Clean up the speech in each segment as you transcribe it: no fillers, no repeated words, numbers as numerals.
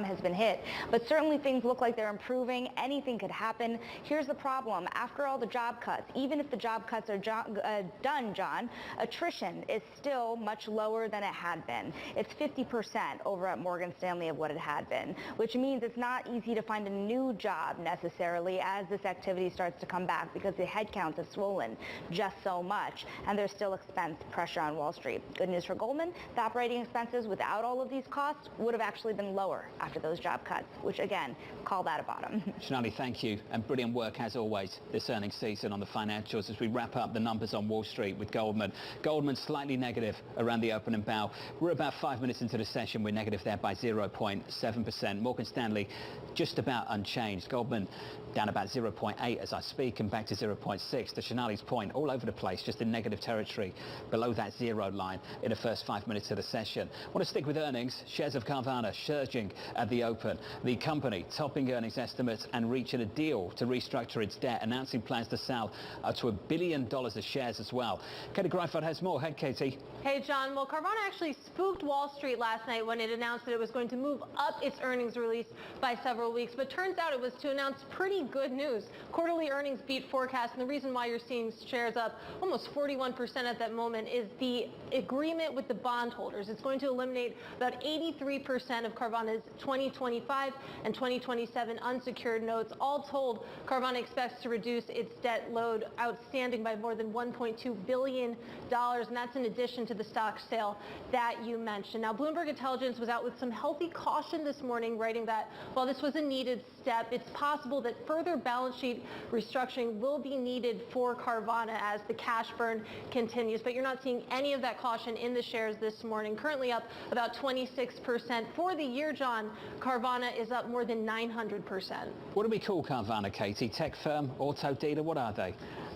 has been hit, but certainly things look like they're improving. Anything could happen. Here's the problem. After all the job cuts, even if the job cuts are done, John, attrition is still much lower than it had been. It's 50% over at Morgan Stanley of what it had been, which means it's not easy to find a new job necessarily as this activity starts to come back because the headcounts have swollen just so much, and there's still expense pressure on Wall Street. Good news for Goldman, the operating expenses without all of these costs would have actually been lower after those job cuts, which again, call that a bottom. Sonali, thank you, and brilliant work as always this earnings season on the financials as we wrap up the numbers on Wall Street with Goldman. Goldman slightly negative around the open and bow. We're about 5 minutes into the session. We're negative there by 0.7%. Morgan Stanley just about unchanged. Goldman down about 0.8 as I speak and back to 0.6. To Sonali's point, all over the place, just in negative territory below that zero line in the first 5 minutes of the session. I want to stick with earnings. Shares of Carvana surging at the open. The company topping earnings estimates and reaching a deal to restructure its debt, announcing plans to sell up to $1 billion of shares as well. Katie Greifeld has more. Hey, Katie. Hey, John. Well, Carvana actually spooked Wall Street last night when it announced that it was going to move up its earnings release by several weeks, but turns out it was to announce pretty good news. Quarterly earnings beat forecast, and the reason why you're seeing shares up almost 41% at that moment is the agreement with the bondholders. It's going to eliminate about 83% of Carvana's 2025 and 2027 unsecured notes. All told, Carvana expects to reduce its debt load outstanding by more than $1.2 billion, and that's in addition to the stock sale that you mentioned. Now, Bloomberg Intelligence was out with some healthy caution this morning, writing that while this was a needed step, it's possible that further balance sheet restructuring will be needed for Carvana as the cash burn continues. But you're not seeing any of that caution in the shares this morning, currently up about 26%. For the year, John, Carvana is up more than 900%. What do we call Carvana, Katie? Tech firm, auto dealer, what are they?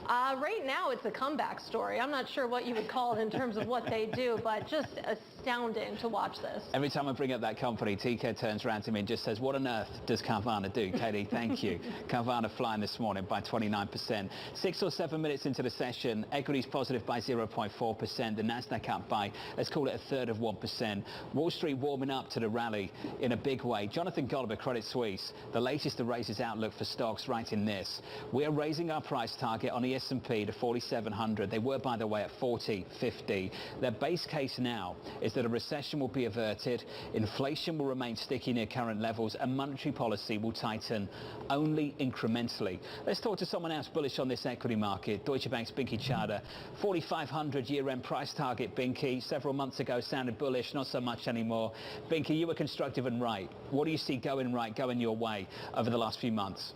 Right now, it's a comeback story. I'm not sure what you would call it in terms of what they do, but just astounding to watch this. Every time I bring up that company, TK turns around to me and just says, what on earth does Carvana do? Katie, thank you. Carvana flying this morning by 29%. 6 or 7 minutes into the session, equities positive by 0.4%. The Nasdaq up by, let's call it a third of 1%. Wall Street warming up to the rally in a big way. Jonathan Golub, Credit Suisse, the latest to raise his outlook for stocks, writing this. We are raising our price target on the S&P to 4,700. They were, by the way, at 40.50. Their base case now is that a recession will be averted, inflation will remain sticky near current levels, and monetary policy will tighten only incrementally. Let's talk to someone else bullish on this equity market. Deutsche Bank's Binky Chada, 4,500 year-end price target, Binky. Several months ago sounded bullish, not so much anymore. Binky, you were constructive and right. What do you see going right, going your way over the last few months?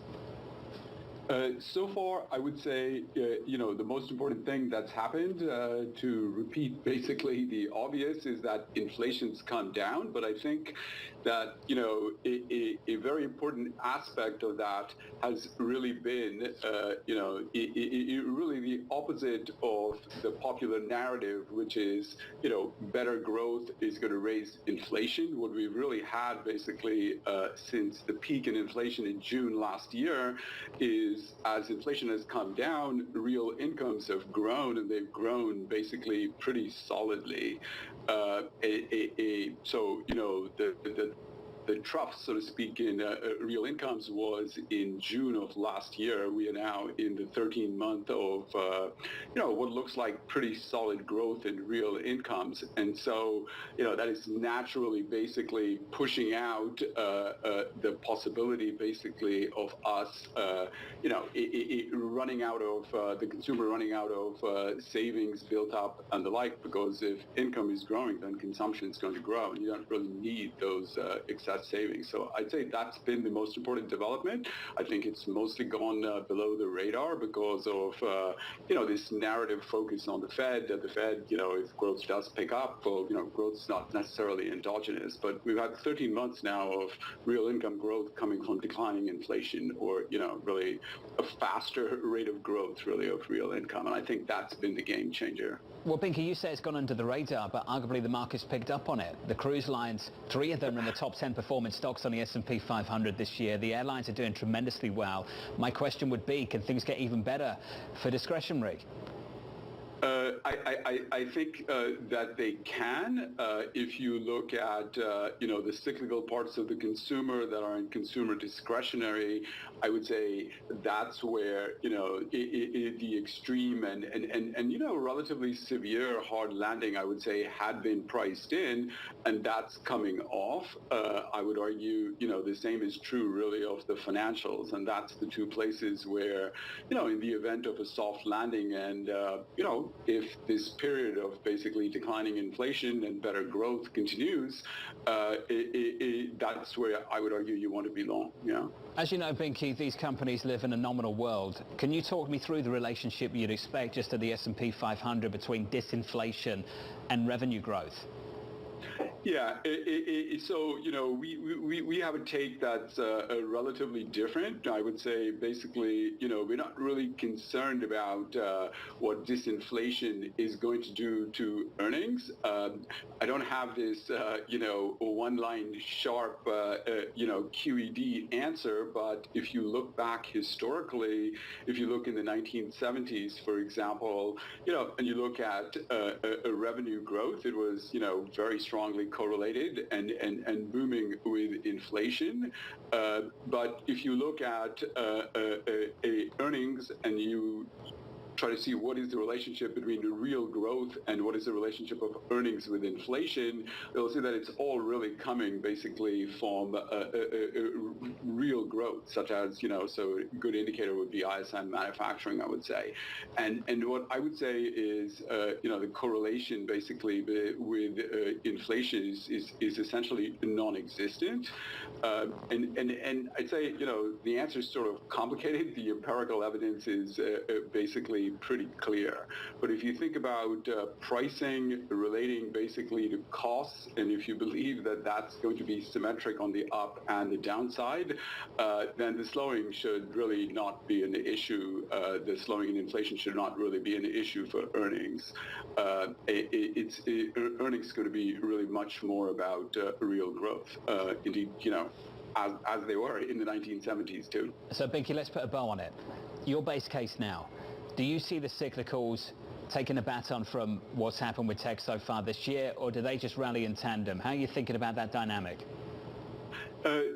So far, I would say, the most important thing that's happened, to repeat basically the obvious, is that inflation's come down. But I think that, a very important aspect of that has really been, really the opposite of the popular narrative, which is, better growth is going to raise inflation. What we've really had basically since the peak in inflation in June last year is, as inflation has come down, real incomes have grown, and they've grown basically pretty solidly. The trough, so to speak, in real incomes was in June of last year. We are now in the 13th month of, what looks like pretty solid growth in real incomes. And so, that is naturally basically pushing out the possibility basically of us, running out of, the consumer running out of savings built up and the like, because if income is growing, then consumption is going to grow, and you don't really need those excess savings. So I'd say that's been the most important development. I think it's mostly gone below the radar because of, this narrative focus on the Fed, that the Fed, if growth does pick up, well, growth's not necessarily endogenous, but we've had 13 months now of real income growth coming from declining inflation, or, really a faster rate of growth, really, of real income. And I think that's been the game changer. Well, Binky, you say it's gone under the radar, but arguably the market's picked up on it. The cruise lines, 3 of them are in the top 10 performing stocks on the S&P 500 this year. The airlines are doing tremendously well. My question would be, can things get even better for discretionary? I think that they can. If you look at the cyclical parts of the consumer that are in consumer discretionary, I would say that's where the extreme and relatively severe hard landing, I would say, had been priced in, and that's coming off. I would argue the same is true really of the financials, and that's the two places where in the event of a soft landing and if this period of basically declining inflation and better growth continues, that's where I would argue you want to be long. Yeah. As you know, Binky, these companies live in a nominal world. Can you talk me through the relationship you'd expect just at the S&P 500 between disinflation and revenue growth? Yeah, so we have a take that's relatively different. I would say basically, we're not really concerned about what disinflation is going to do to earnings. I don't have this one-line sharp QED answer, but if you look back historically, if you look in the 1970s, for example, and you look at revenue growth, it was very strongly correlated and booming with inflation. But if you look at earnings and you try to see what is the relationship between the real growth and what is the relationship of earnings with inflation, you'll see that it's all really coming basically from real growth, such as, so a good indicator would be ISM manufacturing, I would say. And what I would say is, the correlation basically with inflation is essentially non-existent. And I'd say, the answer is sort of complicated. The empirical evidence is basically pretty clear. But if you think about pricing relating basically to costs, and if you believe that that's going to be symmetric on the up and the downside, then the slowing should really not be an issue. The slowing in inflation should not really be an issue for earnings. Earnings is going to be really much more about real growth. Indeed, as they were in the 1970s too. So Binky, let's put a bow on it. Your base case now. Do you see the cyclicals taking a baton from what's happened with tech so far this year, or do they just rally in tandem? How are you thinking about that dynamic?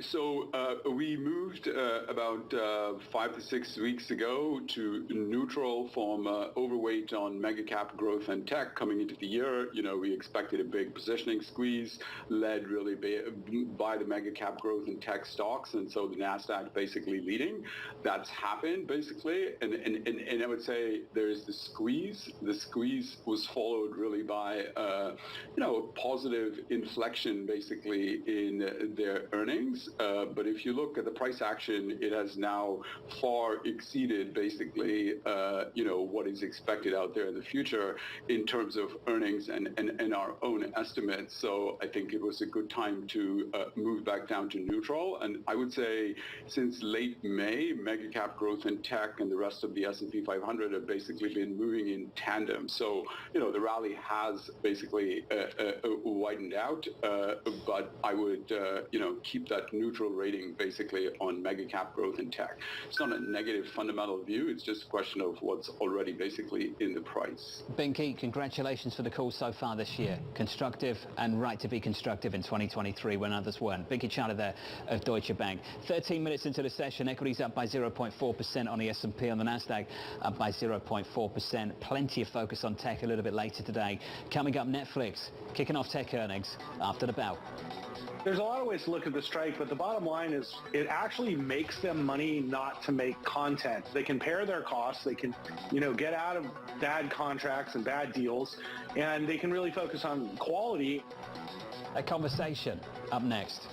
So we moved about 5 to 6 weeks ago to neutral from overweight on mega cap growth and tech coming into the year. We expected a big positioning squeeze led really by the mega cap growth and tech stocks, and so the NASDAQ basically leading. That's happened basically, and I would say there's the squeeze. The squeeze was followed really by a positive inflection basically in their earnings. But if you look at the price action, it has now far exceeded basically, what is expected out there in the future in terms of earnings and our own estimates. So I think it was a good time to move back down to neutral. And I would say since late May, mega cap growth and tech and the rest of the S&P 500 have basically been moving in tandem. So, the rally has basically widened out, but I would, keep that neutral rating basically on mega cap growth and tech. It's not a negative fundamental view. It's just a question of what's already basically in the price. Binky, congratulations for the call so far this year. Constructive and right to be constructive in 2023 when others weren't. Binky Chana there of Deutsche Bank. 13 minutes into the session, equities up by 0.4% on the S&P, on the NASDAQ up by 0.4%. Plenty of focus on tech a little bit later today. Coming up, Netflix kicking off tech earnings after the bell. There's a lot of ways to look at the strike, but the bottom line is it actually makes them money not to make content. They can pare their costs. They can, get out of bad contracts and bad deals, and they can really focus on quality. A conversation up next.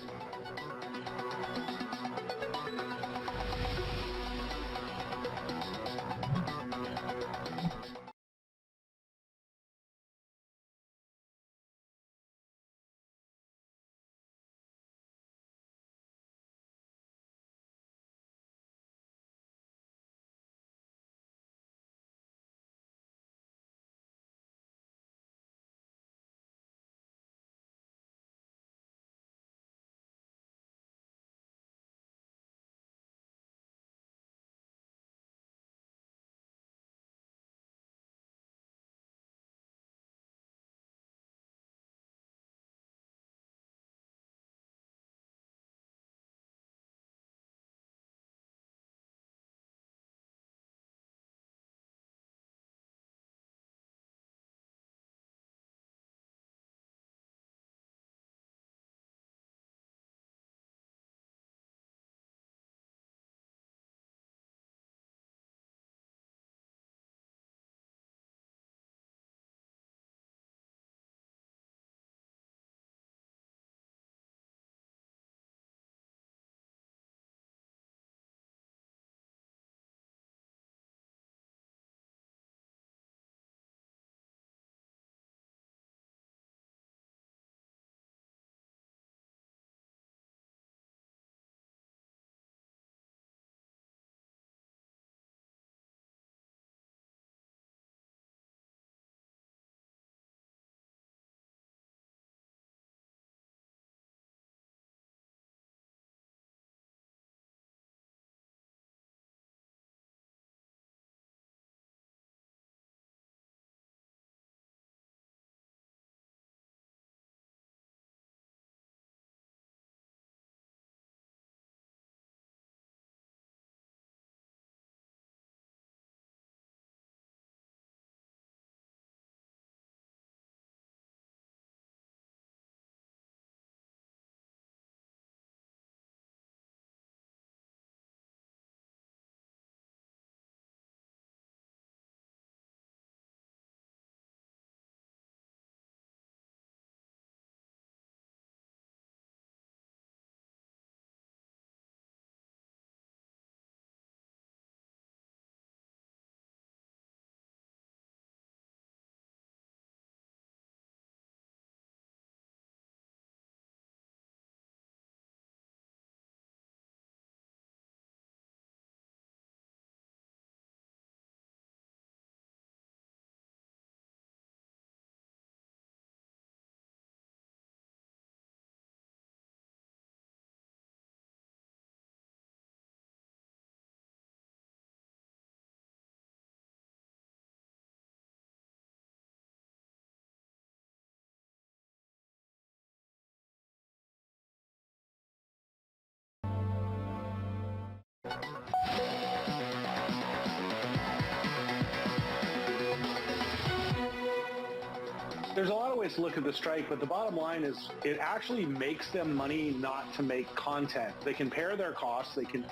There's a lot of ways to look at the strike, but the bottom line is it actually makes them money not to make content. They can pare their costs. They can,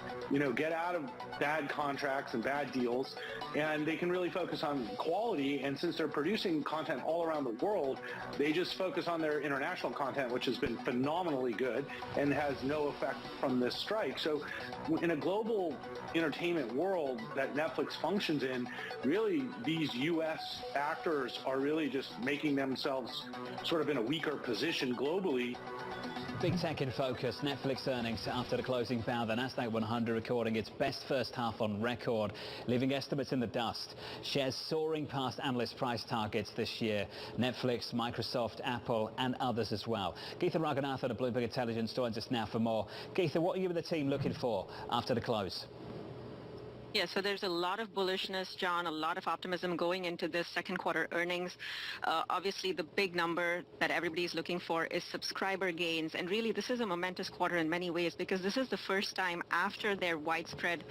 get out of bad contracts and bad deals, and they can really focus on quality. And since they're producing content all around the world, they just focus on their international content, which has been phenomenally good and has no effect from this strike. So in a global entertainment world that Netflix functions in, really these U.S. actors are really just making themselves sort of in a weaker position globally. Big tech in focus. Netflix earnings after the closing bell. The Nasdaq 100 recording its best first half on record, leaving estimates in the dust. Shares soaring past analyst price targets this year. Netflix, Microsoft, Apple and others as well. Geetha Raghunathan of Bloomberg Intelligence joins us now for more. Geetha, what are you and the team looking for after the close? Yeah, so there's a lot of bullishness, John, a lot of optimism going into this second quarter earnings. Obviously, the big number that everybody's looking for is subscriber gains. And really, this is a momentous quarter in many ways because this is the first time after their widespread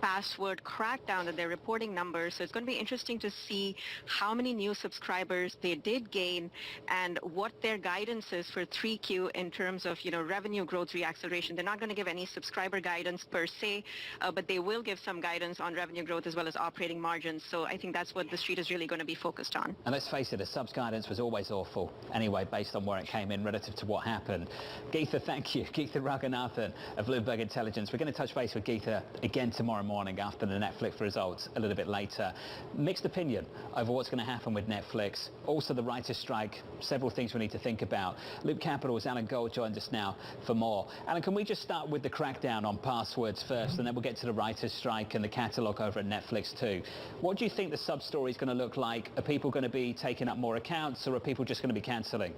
password crackdown that they're reporting numbers. So it's going to be interesting to see how many new subscribers they did gain and what their guidance is for 3Q in terms of, revenue growth reacceleration. They're not going to give any subscriber guidance per se, but they will give some guidance on revenue growth as well as operating margins. So I think that's what the street is really going to be focused on. And let's face it, the subs guidance was always awful anyway, based on where it came in relative to what happened. Geetha, thank you. Geetha Raghunathan of Bloomberg Intelligence. We're going to touch base with Geetha again tomorrow morning after the Netflix results a little bit later. Mixed opinion over what's going to happen with Netflix. Also the writers' strike, several things we need to think about. Loop Capital's Alan Gold joins us now for more. Alan, can we just start with the crackdown on passwords first, and then we'll get to the writers' strike and the catalogue over at Netflix too. What do you think the sub-story is going to look like? Are people going to be taking up more accounts, or are people just going to be cancelling?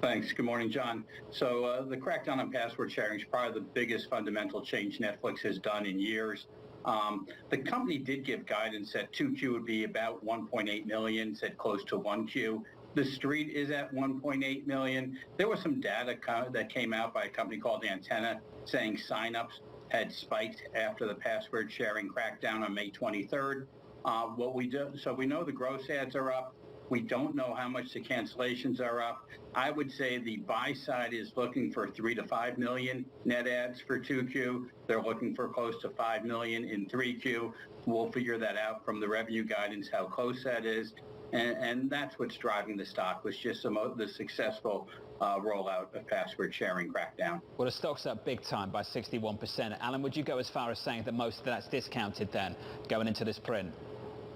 Thanks. Good morning, John. So the crackdown on password sharing is probably the biggest fundamental change Netflix has done in years. The company did give guidance that 2Q would be about 1.8 million, said close to 1Q. The street is at 1.8 million. There was some data that came out by a company called Antenna saying signups had spiked after the password sharing crackdown on May 23rd. So we know the gross ads are up. We don't know how much the cancellations are up. I would say the buy side is looking for 3 to 5 million net ads for 2Q. They're looking for close to 5 million in 3Q. We'll figure that out from the revenue guidance, how close that is. And that's what's driving the stock, was just the successful rollout of password sharing crackdown. Well, the stock's up big time by 61%. Alan, would you go as far as saying that most of that's discounted then, going into this print?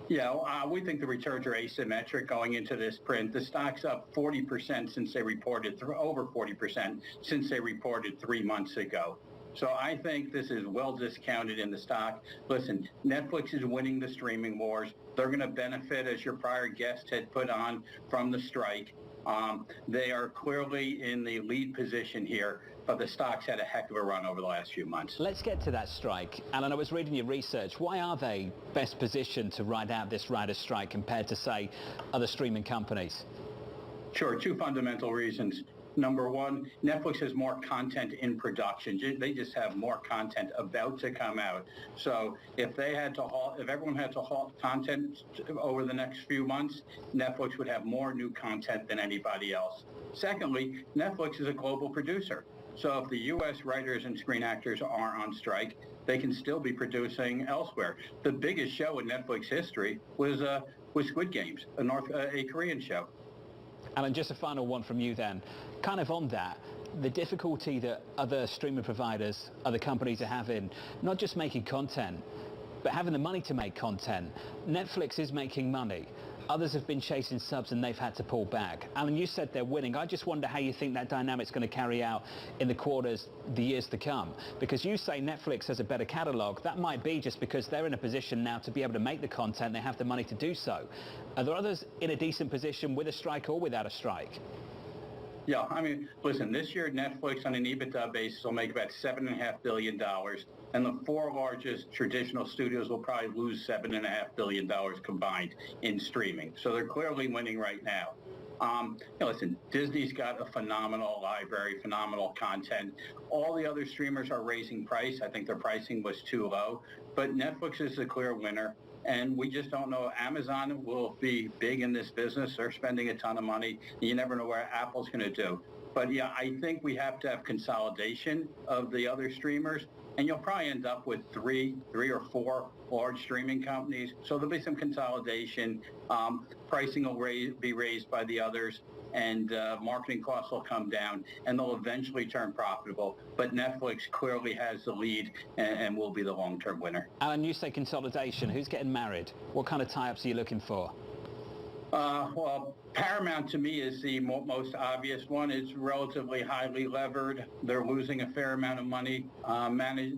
Yeah, we think the returns are asymmetric going into this print. The stock's up 40% since they reported, over 40% since they reported 3 months ago. So I think this is well discounted in the stock. Listen, Netflix is winning the streaming wars. They're going to benefit, as your prior guest had put on, from the strike. They are clearly in the lead position here, but the stock's had a heck of a run over the last few months. Let's get to that strike. Alan, I was reading your research. Why are they best positioned to ride out this writers' strike compared to, say, other streaming companies? Sure, two fundamental reasons. Number one, Netflix has more content in production. They just have more content about to come out. So if everyone had to halt content over the next few months, Netflix would have more new content than anybody else. Secondly, Netflix is a global producer. So if the U.S. writers and screen actors are on strike, they can still be producing elsewhere. The biggest show in Netflix history was Squid Games, a Korean show. Alan, just a final one from you then. Kind of on that, the difficulty that other streaming providers, other companies are having, not just making content, but having the money to make content. Netflix is making money. Others have been chasing subs and they've had to pull back. Alan, you said they're winning. I just wonder how you think that dynamic's going to carry out in the quarters, the years to come. Because you say Netflix has a better catalogue. That might be just because they're in a position now to be able to make the content. They have the money to do so. Are there others in a decent position with a strike or without a strike? Yeah, I mean, listen, this year Netflix on an EBITDA basis will make about $7.5 billion. And the four largest traditional studios will probably lose $7.5 billion combined in streaming. So they're clearly winning right now. Listen, Disney's got a phenomenal library, phenomenal content. All the other streamers are raising price. I think their pricing was too low, but Netflix is the clear winner. And we just don't know. Amazon will be big in this business. They're spending a ton of money. You never know where Apple's going to do. But yeah, I think we have to have consolidation of the other streamers. And you'll probably end up with three or four large streaming companies. So there'll be some consolidation. Pricing will be raised by the others, and marketing costs will come down, and they'll eventually turn profitable. But Netflix clearly has the lead and will be the long-term winner. Alan, you say consolidation. Who's getting married? What kind of tie-ups are you looking for? Well, Paramount to me is the most obvious one. It's relatively highly levered. They're losing a fair amount of money.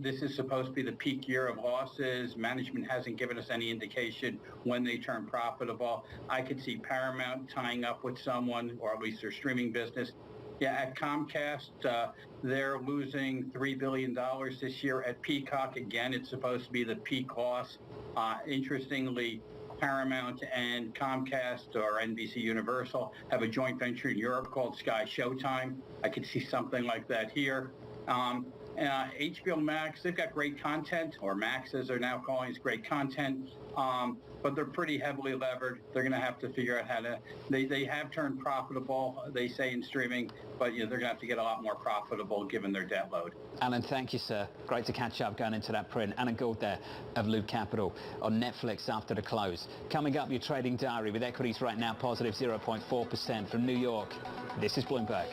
This is supposed to be the peak year of losses. Management hasn't given us any indication when they turn profitable. I could see Paramount tying up with someone, or at least their streaming business. Yeah, at Comcast, they're losing $3 billion this year. At Peacock, again, it's supposed to be the peak loss. Interestingly, Paramount and Comcast, or NBC Universal, have a joint venture in Europe called Sky Showtime. I could see something like that here. HBO Max, they've got great content, or Max as they're now calling it, great content, but they're pretty heavily levered. They're going to have to figure out how to, they have turned profitable, they say, in streaming, but they're going to have to get a lot more profitable given their debt load. Alan, thank you, sir. Great to catch up going into that print. Alan Gould there of Loop Capital on Netflix after the close. Coming up, your trading diary with equities right now positive 0.4% from New York. This is Bloomberg.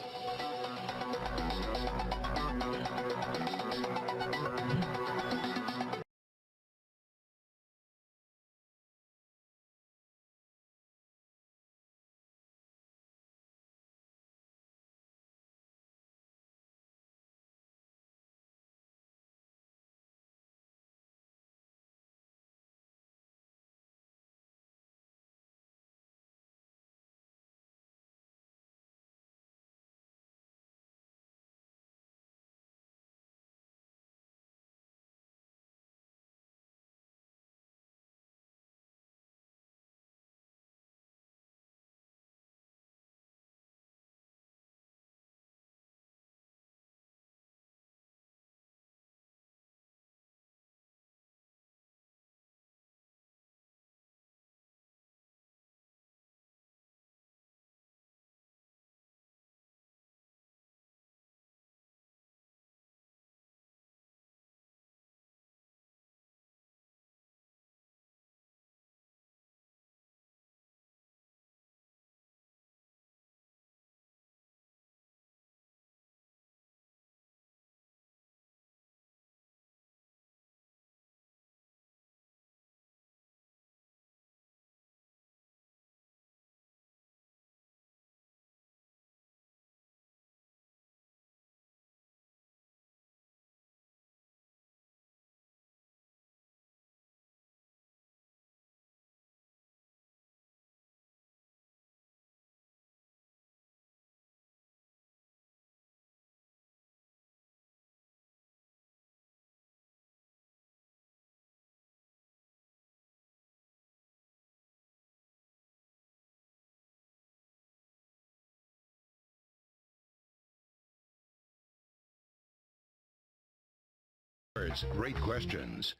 Great questions.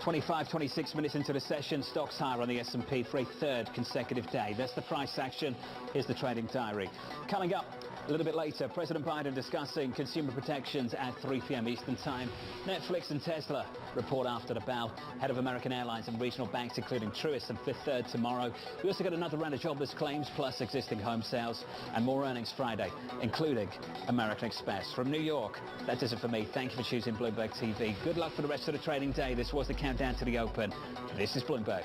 26 minutes into the session, stocks higher on the S&P for a third consecutive day. That's the price action. Here's the trading diary. Coming up a little bit later, President Biden discussing consumer protections at 3 p.m. Eastern Time. Netflix and Tesla report after the bell. Head of American Airlines and regional banks, including Truist and Fifth Third, tomorrow. We also got another round of jobless claims, plus existing home sales, and more earnings Friday, including American Express. From New York, that does it for me. Thank you for choosing Bloomberg TV. Good luck for the rest of the trading day. This was the countdown to the open. This is Bloomberg.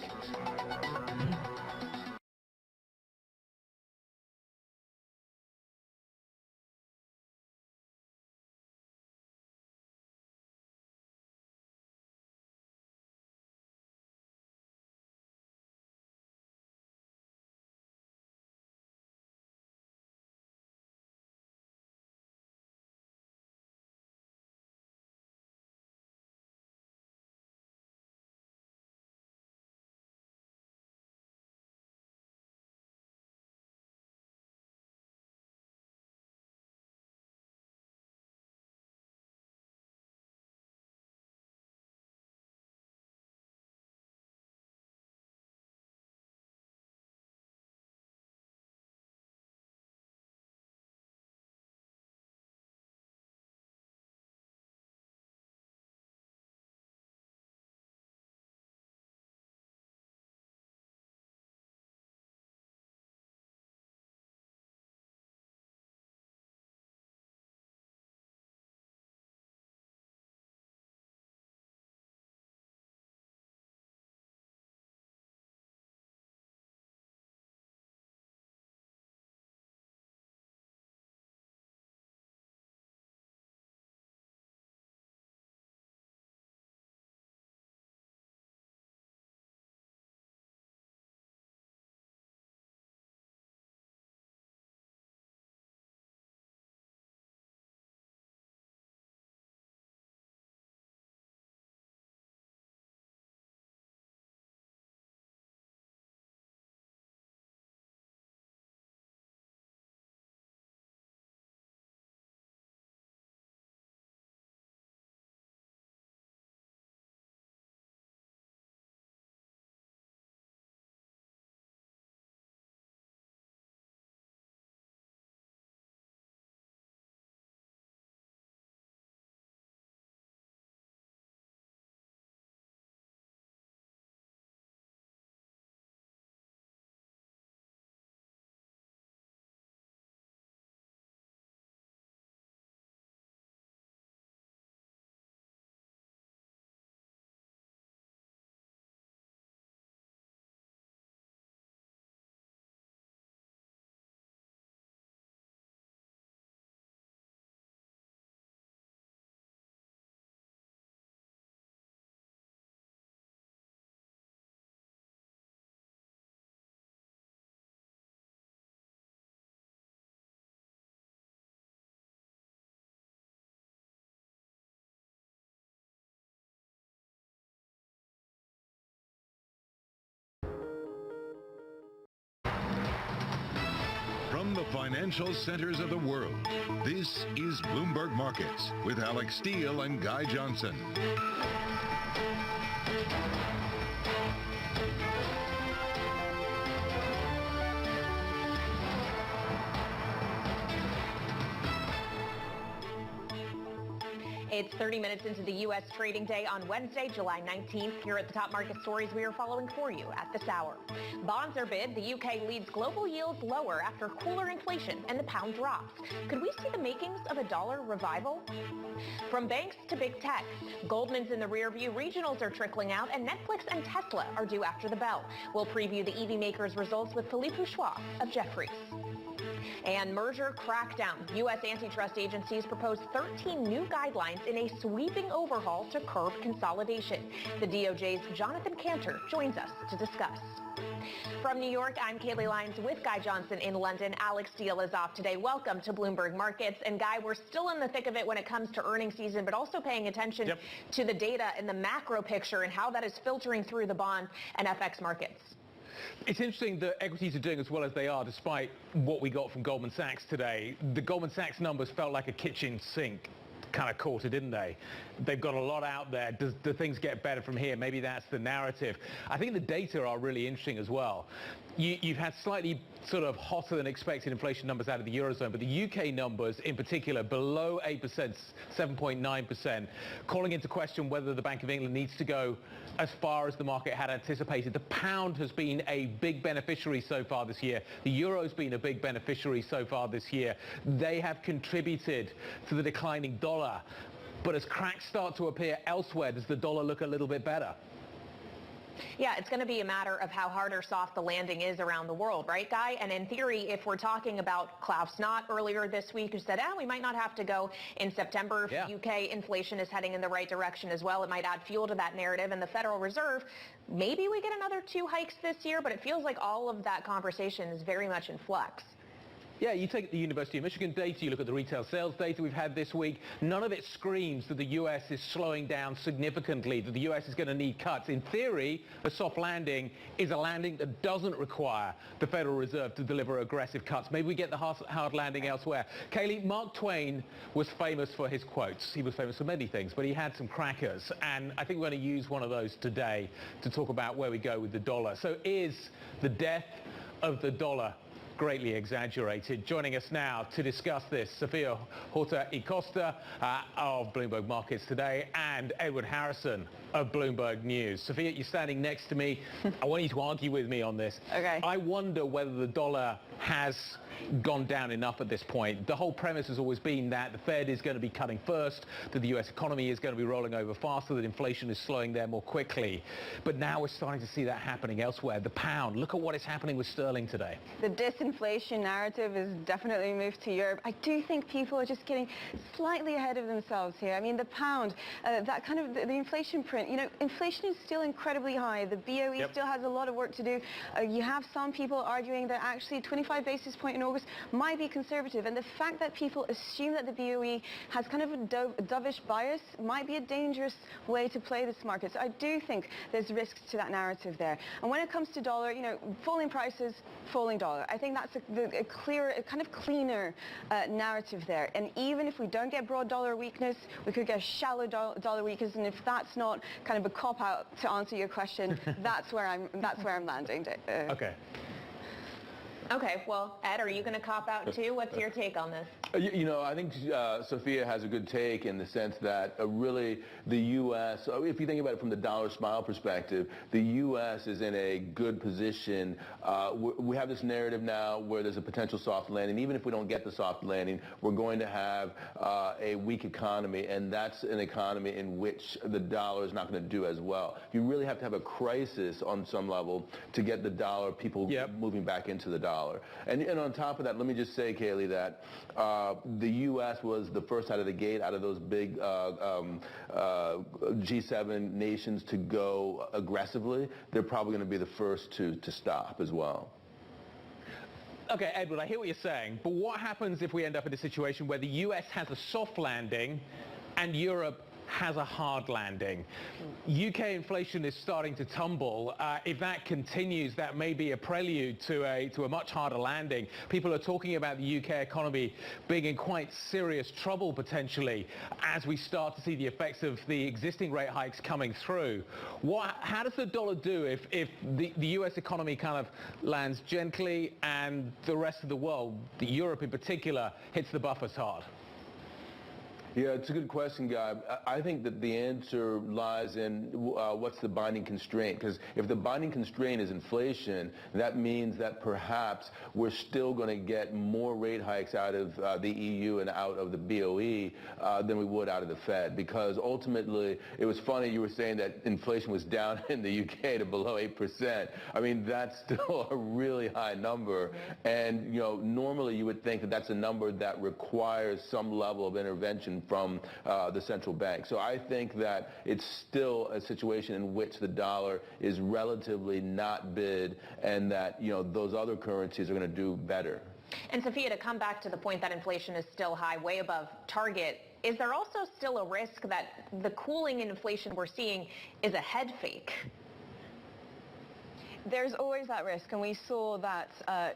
financial centers of the world. This is Bloomberg Markets with Alex Steele and Guy Johnson. It's 30 minutes into the U.S. trading day on Wednesday, July 19th. Here at the top market stories we are following for you at this hour. Bonds are bid. The UK leads global yields lower after cooler inflation and the pound drops. Could we see the makings of a dollar revival? From banks to big tech, Goldman's in the rear view, regionals are trickling out, and Netflix and Tesla are due after the bell. We'll preview the EV makers' results with Philippe Houchois of Jefferies. And merger crackdown. U.S. antitrust agencies proposed 13 new guidelines in a sweeping overhaul to curb consolidation. The DOJ's Jonathan Cantor joins us to discuss. From New York, I'm Kaylee Lyons with Guy Johnson in London. Alex Steele is off today. Welcome to Bloomberg Markets. And Guy, we're still in the thick of it when it comes to earnings season, but also paying attention to the data and the macro picture and how that is filtering through the bond and FX markets. It's interesting that equities are doing as well as they are despite what we got from Goldman Sachs today. The Goldman Sachs numbers felt like a kitchen sink kind of quarter, didn't they? They've got a lot out there. Do things get better from here? Maybe that's the narrative. I think the data are really interesting as well. You've had slightly sort of hotter than expected inflation numbers out of the Eurozone, but the UK numbers in particular below 8%, 7.9%, calling into question whether the Bank of England needs to go as far as the market had anticipated. The pound has been a big beneficiary so far this year. The euro's been a big beneficiary so far this year. They have contributed to the declining dollar. But as cracks start to appear elsewhere, does the dollar look a little bit better? Yeah, it's going to be a matter of how hard or soft the landing is around the world, right, Guy? And in theory, if we're talking about Klaus Knott earlier this week who said, we might not have to go in September. If UK inflation is heading in the right direction as well, it might add fuel to that narrative. And the Federal Reserve, maybe we get another 2 hikes this year, but it feels like all of that conversation is very much in flux. Yeah, you take the University of Michigan data, you look at the retail sales data we've had this week, none of it screams that the U.S. is slowing down significantly, that the U.S. is going to need cuts. In theory, a soft landing is a landing that doesn't require the Federal Reserve to deliver aggressive cuts. Maybe we get the hard landing elsewhere. Kaylee, Mark Twain was famous for his quotes. He was famous for many things, but he had some crackers. And I think we're going to use one of those today to talk about where we go with the dollar. So is the death of the dollar greatly exaggerated? Joining us now to discuss this, Sophia Horta-Acosta of Bloomberg Markets Today and Edward Harrison of Bloomberg News. Sophia, you're standing next to me. I want you to argue with me on this. Okay. I wonder whether the dollar has gone down enough at this point. The whole premise has always been that the Fed is going to be cutting first, that the US economy is going to be rolling over faster, that inflation is slowing there more quickly. But now we're starting to see that happening elsewhere. The pound, look at what is happening with sterling today. The disinflation narrative has definitely moved to Europe. I do think people are just getting slightly ahead of themselves here. I mean, the pound, that kind of the inflation print, inflation is still incredibly high. The BOE still has a lot of work to do. You have some people arguing that actually 25 basis point in August might be conservative, and the fact that people assume that the BOE has kind of a dovish bias might be a dangerous way to play this market. So I do think there's risks to that narrative there. And when it comes to dollar, falling prices, falling dollar. I think that's a clearer, a kind of cleaner narrative there. And even if we don't get broad dollar weakness, we could get shallow dollar weakness. And if that's not kind of a cop out to answer your question, that's where I'm landing. Okay. Okay, well, Ed, are you going to cop out too? What's your take on this? I think Sophia has a good take in the sense that really the U.S., if you think about it from the dollar smile perspective, the U.S. is in a good position. We have this narrative now where there's a potential soft landing. Even if we don't get the soft landing, we're going to have a weak economy, and that's an economy in which the dollar is not going to do as well. You really have to have a crisis on some level to get the dollar, people moving back into the dollar. And on top of that, let me just say, Kaylee, that the U.S. was the first out of the gate out of those big G7 nations to go aggressively. They're probably going to be the first to stop as well. Okay, Edward, I hear what you're saying, but what happens if we end up in a situation where the U.S. has a soft landing and Europe has a hard landing. UK inflation is starting to tumble. If that continues, that may be a prelude to a much harder landing. People are talking about the UK economy being in quite serious trouble potentially as we start to see the effects of the existing rate hikes coming through. How does the dollar do if the US economy kind of lands gently and the rest of the world, Europe in particular, hits the buffers hard? Yeah, it's a good question, Guy. I think that the answer lies in what's the binding constraint. Because if the binding constraint is inflation, that means that perhaps we're still going to get more rate hikes out of the EU and out of the BOE than we would out of the Fed. Because ultimately, it was funny you were saying that inflation was down in the UK to below 8%. I mean, that's still a really high number. And, you know, normally you would think that that's a number that requires some level of intervention from the central bank. So I think that it's still a situation in which the dollar is relatively not bid and that, you know, those other currencies are going to do better. And Sophia, to come back to the point that inflation is still high, way above target, is there also still a risk that the cooling in inflation we're seeing is a head fake? There's always that risk, and we saw that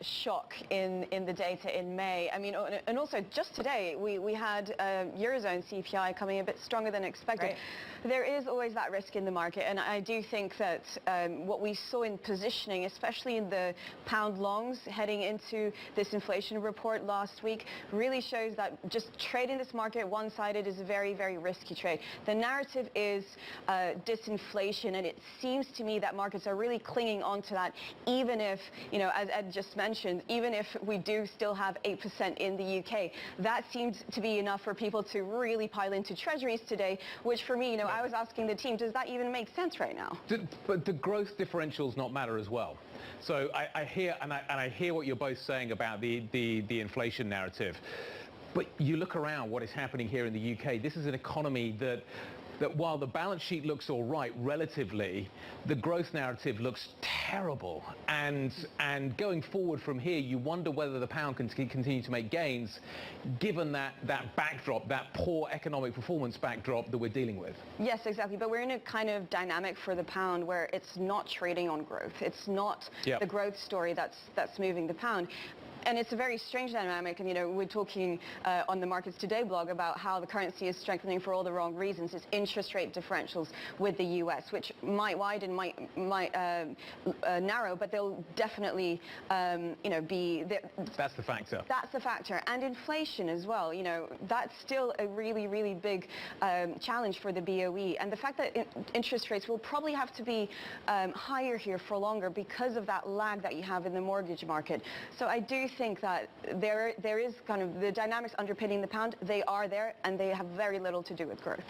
shock in the data in May. I mean, and also just today we had Eurozone CPI coming a bit stronger than expected. Right. There is always that risk in the market, and I do think that what we saw in positioning, especially in the pound longs heading into this inflation report last week, really shows that just trading this market one-sided is a very, very risky trade. The narrative is disinflation, and it seems to me that markets are really clinging on to that, even if, you know, as Ed just mentioned, even if we do still have 8% in the UK, that seemed to be enough for people to really pile into treasuries today, which for me, you know, I was asking the team, does that even make sense right now? But the growth differentials not matter as well. So I hear, and I hear what you're both saying about the inflation narrative. But you look around what is happening here in the UK, this is an economy that while the balance sheet looks all right relatively, the growth narrative looks terrible. And going forward from here, you wonder whether the pound can continue to make gains given that backdrop, that poor economic performance backdrop that we're dealing with. Yes, exactly. But we're in a kind of dynamic for the pound where it's not trading on growth. It's not the growth story that's moving the pound. And it's a very strange dynamic, and you know, we're talking on the Markets Today blog about how the currency is strengthening for all the wrong reasons. It's interest rate differentials with the US, which might widen, might narrow, but they'll definitely, you know, be... That's the factor. That's the factor. And inflation as well, you know, that's still a really, really big challenge for the BOE. And the fact that interest rates will probably have to be higher here for longer because of that lag that you have in the mortgage market. So I do think that there is kind of the dynamics underpinning the pound. They are there, and they have very little to do with growth.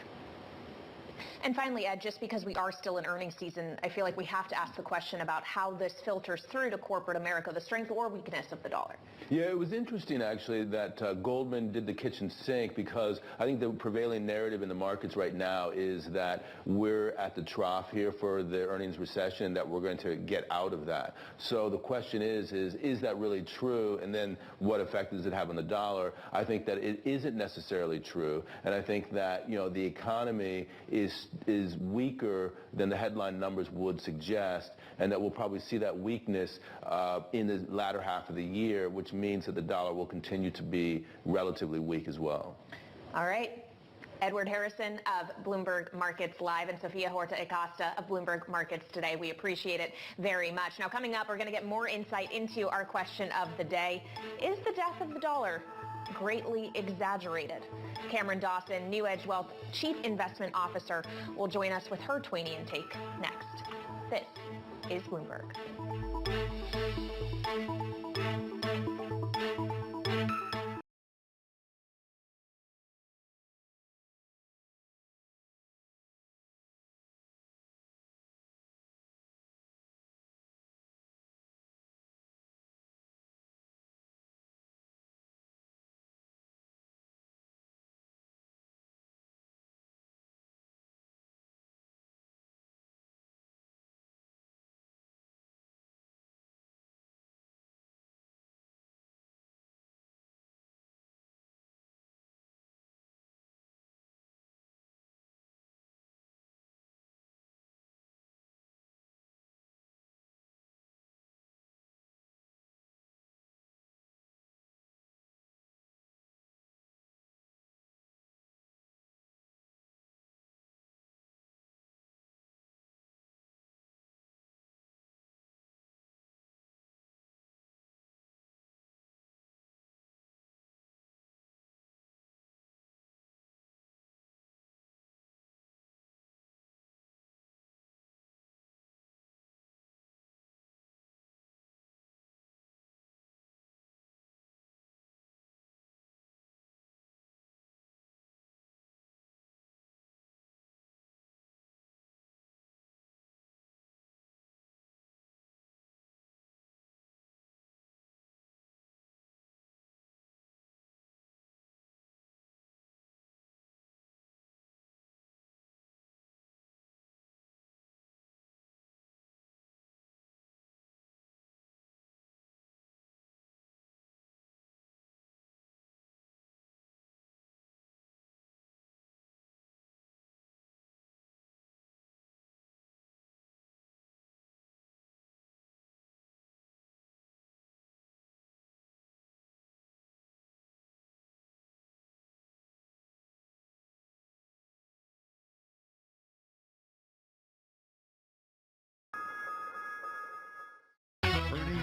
And finally, Ed, just because we are still in earnings season, I feel like we have to ask the question about how this filters through to corporate America, the strength or weakness of the dollar. Yeah, it was interesting, actually, that Goldman did the kitchen sink, because I think the prevailing narrative in the markets right now is that we're at the trough here for the earnings recession, that we're going to get out of that. So the question is that really true? And then what effect does it have on the dollar? I think that it isn't necessarily true. And I think that, you know, the economy is weaker than the headline numbers would suggest, and that we'll probably see that weakness in the latter half of the year, which means that the dollar will continue to be relatively weak as well. All right. Edward Harrison of Bloomberg Markets Live and Sophia Horta-Acosta of Bloomberg Markets Today. We appreciate it very much. Now, coming up, we're going to get more insight into our question of the day. Is the death of the dollar greatly exaggerated? Cameron Dawson, New Edge Wealth Chief Investment Officer, will join us with her Twainian take next. This is Bloomberg.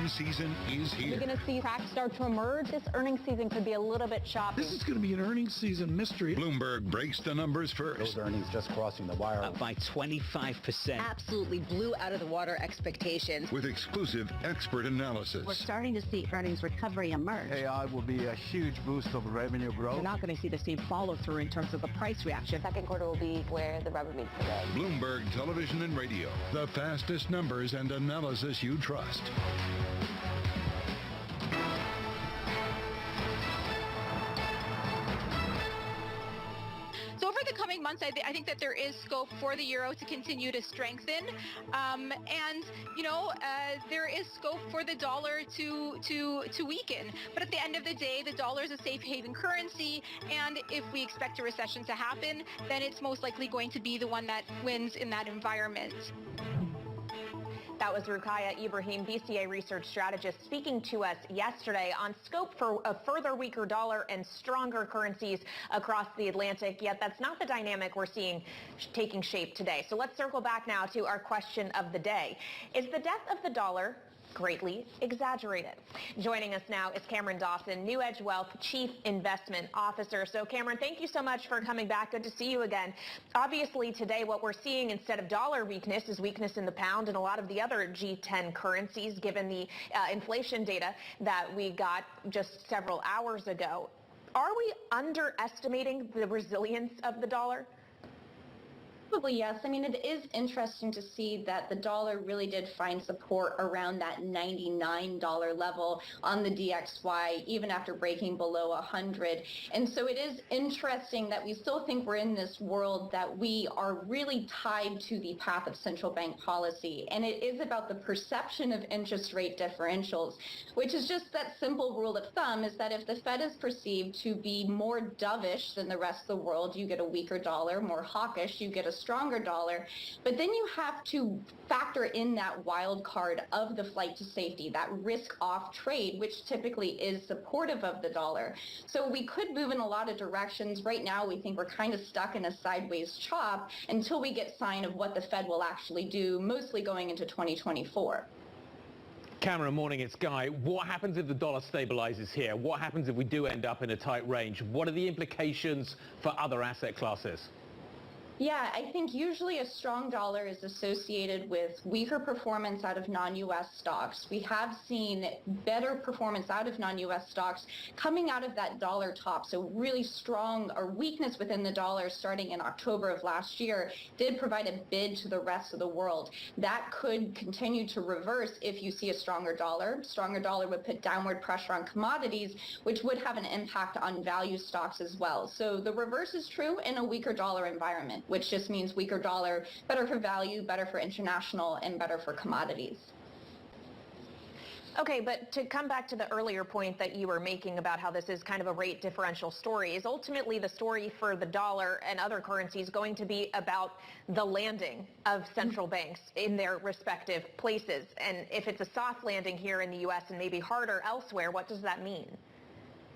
earnings season is here. You're going to see cracks start to emerge. This earnings season could be a little bit choppy. This is going to be an earnings season mystery. Bloomberg breaks the numbers first. Those earnings just crossing the wire. Up by 25%. Absolutely blew out of the water expectations. With exclusive expert analysis. We're starting to see earnings recovery emerge. AI will be a huge boost of revenue growth. You're not going to see the same follow-through in terms of the price reaction. Second quarter will be where the rubber meets the road. Bloomberg Television and Radio. The fastest numbers and analysis you trust. So over the coming months, I think that there is scope for the euro to continue to strengthen, and there is scope for the dollar to weaken. But at the end of the day, the dollar is a safe haven currency, and if we expect a recession to happen, then it's most likely going to be the one that wins in that environment. That was Ruqaiya Ibrahim, BCA research strategist, speaking to us yesterday on scope for a further weaker dollar and stronger currencies across the Atlantic. Yet that's not the dynamic we're seeing taking shape today. So let's circle back now to our question of the day. Is the death of the dollar greatly exaggerated? Joining us now is Cameron Dawson, New Edge Wealth Chief Investment Officer. So Cameron, thank you so much for coming back. Good to see you again. Obviously today what we're seeing instead of dollar weakness is weakness in the pound and a lot of the other G10 currencies, given the inflation data that we got just several hours ago. Are we underestimating the resilience of the dollar? Probably yes. I mean, it is interesting to see that the dollar really did find support around that $99 level on the DXY, even after breaking below 100. And so it is interesting that we still think we're in this world that we are really tied to the path of central bank policy. And it is about the perception of interest rate differentials, which is just that simple rule of thumb, is that if the Fed is perceived to be more dovish than the rest of the world, you get a weaker dollar, more hawkish, you get a stronger dollar. But then you have to factor in that wild card of the flight to safety, that risk off trade, which typically is supportive of the dollar. So we could move in a lot of directions. Right now, we think we're kind of stuck in a sideways chop until we get sign of what the Fed will actually do, mostly going into 2024. Cameron, morning, it's Guy. What happens if the dollar stabilizes here? What happens if we do end up in a tight range? What are the implications for other asset classes? Yeah, I think usually a strong dollar is associated with weaker performance out of non-U.S. stocks. We have seen better performance out of non-U.S. stocks coming out of that dollar top. So really strong or weakness within the dollar starting in October of last year did provide a bid to the rest of the world. That could continue to reverse if you see a stronger dollar. Stronger dollar would put downward pressure on commodities, which would have an impact on value stocks as well. So the reverse is true in a weaker dollar environment, which just means weaker dollar, better for value, better for international, and better for commodities. Okay, but to come back to the earlier point that you were making about how this is kind of a rate differential story, is ultimately the story for the dollar and other currencies going to be about the landing of central banks in their respective places? And if it's a soft landing here in the U.S. and maybe harder elsewhere, what does that mean?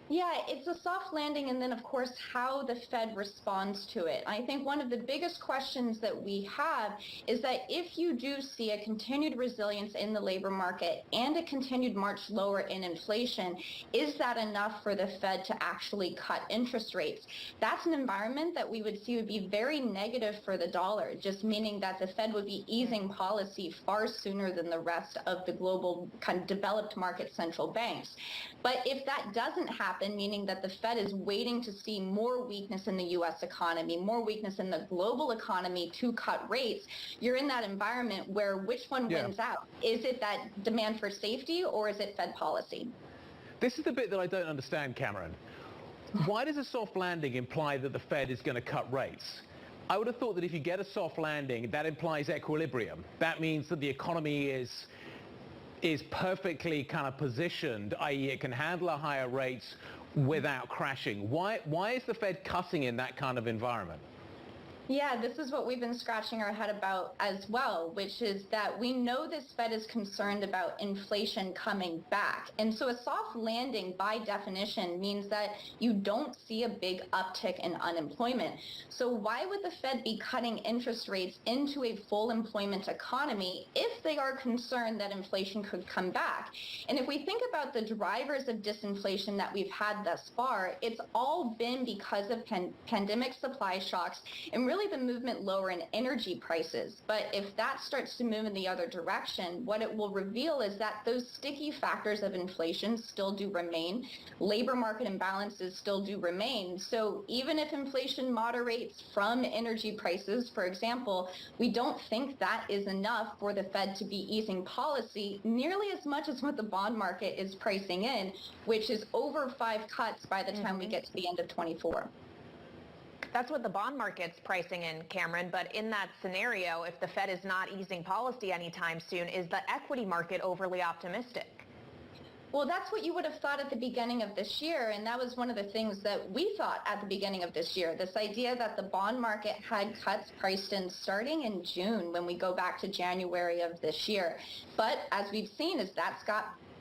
Yeah, it's a soft landing, and then, of course, how the Fed responds to it. I think one of the biggest questions that we have is that if you do see a continued resilience in the labor market and a continued march lower in inflation, is that enough for the Fed to actually cut interest rates? That's an environment that we would see would be very negative for the dollar, just meaning that the Fed would be easing policy far sooner than the rest of the global kind of developed market central banks. But if that doesn't happen, meaning that the Fed is waiting to see more weakness in the U.S. economy, more weakness in the global economy to cut rates, you're in that environment where which one wins out? Is it that demand for safety, or is it Fed policy? This is the bit that I don't understand, Cameron. Why does a soft landing imply that the Fed is going to cut rates? I would have thought that if you get a soft landing, that implies equilibrium. That means that the economy is perfectly kind of positioned, i.e. it can handle a higher rates without crashing. Why is the Fed cutting in that kind of environment? Yeah, this is what we've been scratching our head about as well, which is that we know this Fed is concerned about inflation coming back. And so a soft landing by definition means that you don't see a big uptick in unemployment. So why would the Fed be cutting interest rates into a full employment economy if they are concerned that inflation could come back? And if we think about the drivers of disinflation that we've had thus far, it's all been because of pandemic supply shocks and really the movement lower in energy prices. But if that starts to move in the other direction, what it will reveal is that those sticky factors of inflation still do remain. Labor market imbalances still do remain. So even if inflation moderates from energy prices, for example, we don't think that is enough for the Fed to be easing policy nearly as much as what the bond market is pricing in, which is over 5 cuts by the time we get to the end of 24. That's what the bond market's pricing in, Cameron. But in that scenario, if the Fed is not easing policy anytime soon, is the equity market overly optimistic? Well, that's what you would have thought at the beginning of this year, and that was one of the things that we thought at the beginning of this year, this idea that the bond market had cuts priced in starting in June when we go back to January of this year. But as we've seen, is that's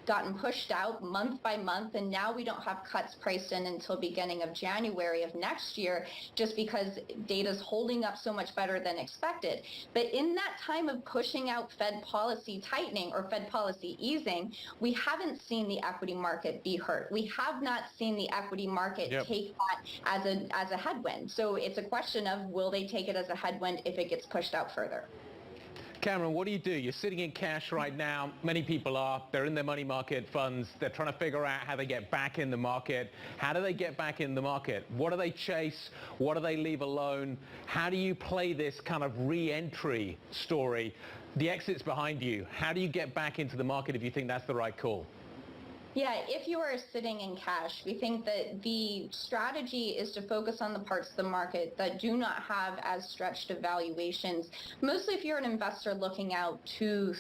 gotten pushed out month by month, and now we don't have cuts priced in until beginning of January of next year, just because data's holding up so much better than expected. But in that time of pushing out Fed policy tightening or Fed policy easing, we haven't seen the equity market be hurt. We have not seen the equity market take that as a headwind. So it's a question of, will they take it as a headwind if it gets pushed out further? Cameron, what do? You're sitting in cash right now. Many people are. They're in their money market funds. They're trying to figure out how they get back in the market. How do they get back in the market? What do they chase? What do they leave alone? How do you play this kind of re-entry story? The exit's behind you. How do you get back into the market if you think that's the right call? Yeah, if you are sitting in cash, we think that the strategy is to focus on the parts of the market that do not have as stretched of valuations, mostly if you're an investor looking out 2-3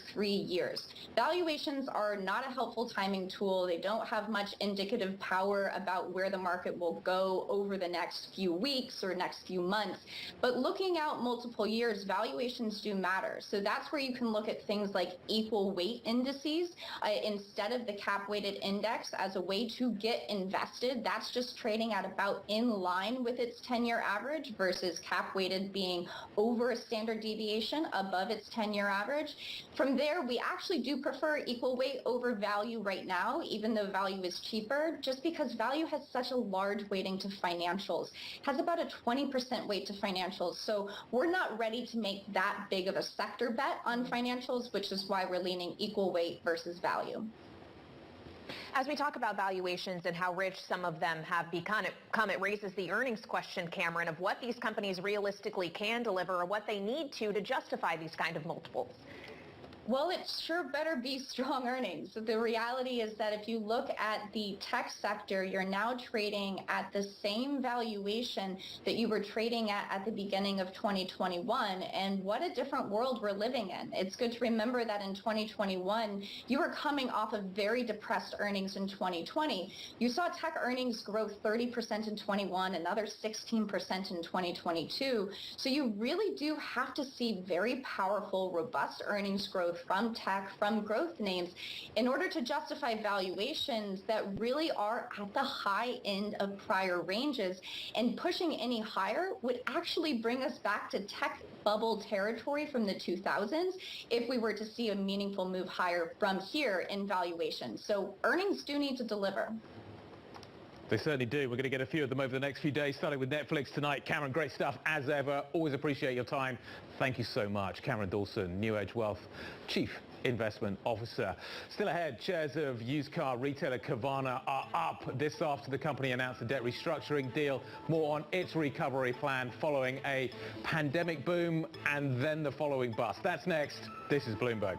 years. Valuations are not a helpful timing tool. They don't have much indicative power about where the market will go over the next few weeks or next few months. But looking out multiple years, valuations do matter. So that's where you can look at things like equal weight indices instead of the cap-weighted index as a way to get invested. That's just trading at about in line with its 10-year average versus cap weighted being over a standard deviation above its 10-year average. From there, we actually do prefer equal weight over value right now, even though value is cheaper, just because value has such a large weighting to financials. It has about a 20% weight to financials. So we're not ready to make that big of a sector bet on financials, which is why we're leaning equal weight versus value. As we talk about valuations and how rich some of them have become, it raises the earnings question, Cameron, of what these companies realistically can deliver or what they need to justify these kind of multiples. Well, it sure better be strong earnings. The reality is that if you look at the tech sector, you're now trading at the same valuation that you were trading at the beginning of 2021. And what a different world we're living in. It's good to remember that in 2021, you were coming off of very depressed earnings in 2020. You saw tech earnings grow 30% in 21, another 16% in 2022. So you really do have to see very powerful, robust earnings growth from tech, from growth names, in order to justify valuations that really are at the high end of prior ranges. And pushing any higher would actually bring us back to tech bubble territory from the 2000s if we were to see a meaningful move higher from here in valuation. So earnings do need to deliver. They certainly do. We're going to get a few of them over the next few days, starting with Netflix tonight. Cameron, great stuff as ever. Always appreciate your time. Thank you so much. Cameron Dawson, New Edge Wealth Chief Investment Officer. Still ahead, shares of used car retailer Carvana are up. This after the company announced a debt restructuring deal. More on its recovery plan following a pandemic boom and then the following bust. That's next. This is Bloomberg.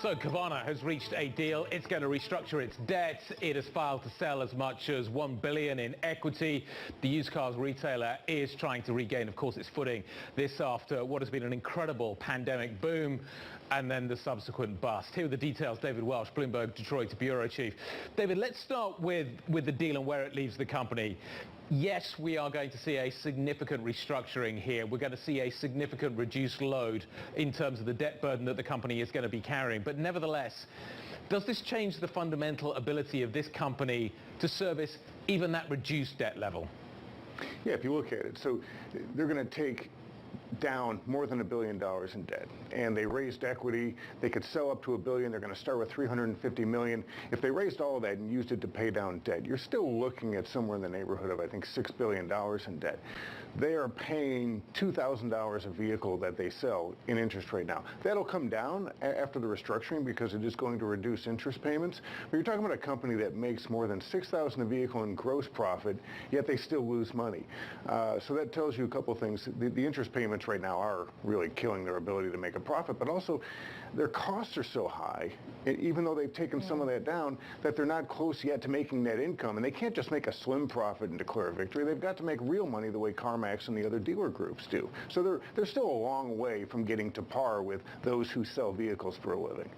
So Carvana has reached a deal. It's going to restructure its debt. It has filed to sell as much as $1 billion in equity. The used cars retailer is trying to regain, of course, its footing. This after what has been an incredible pandemic boom and then the subsequent bust. Here are the details. David Welsh, Bloomberg Detroit bureau chief. David, let's start with the deal and where it leaves the company. Yes, we are going to see a significant restructuring here. We're going to see a significant reduced load in terms of the debt burden that the company is going to be carrying. But nevertheless, does this change the fundamental ability of this company to service even that reduced debt level? Yeah, if you look at it. So they're going to take down more than $1 billion in debt, and they raised equity. They could sell up to $1 billion. They're going to start with $350 million. If they raised all of that and used it to pay down debt, you're still looking at somewhere in the neighborhood of, I think, $6 billion in debt. They are paying $2,000 a vehicle that they sell in interest right now. That'll come down after the restructuring because it is going to reduce interest payments. But you're talking about a company that makes more than $6,000 a vehicle in gross profit, yet they still lose money. So that tells you a couple things. The interest payments right now are really killing their ability to make a profit, but also their costs are so high, even though they've taken some of that down, that they're not close yet to making net income. And they can't just make a slim profit and declare a victory. They've got to make real money the way CarMax and the other dealer groups do. So they're still a long way from getting to par with those who sell vehicles for a living.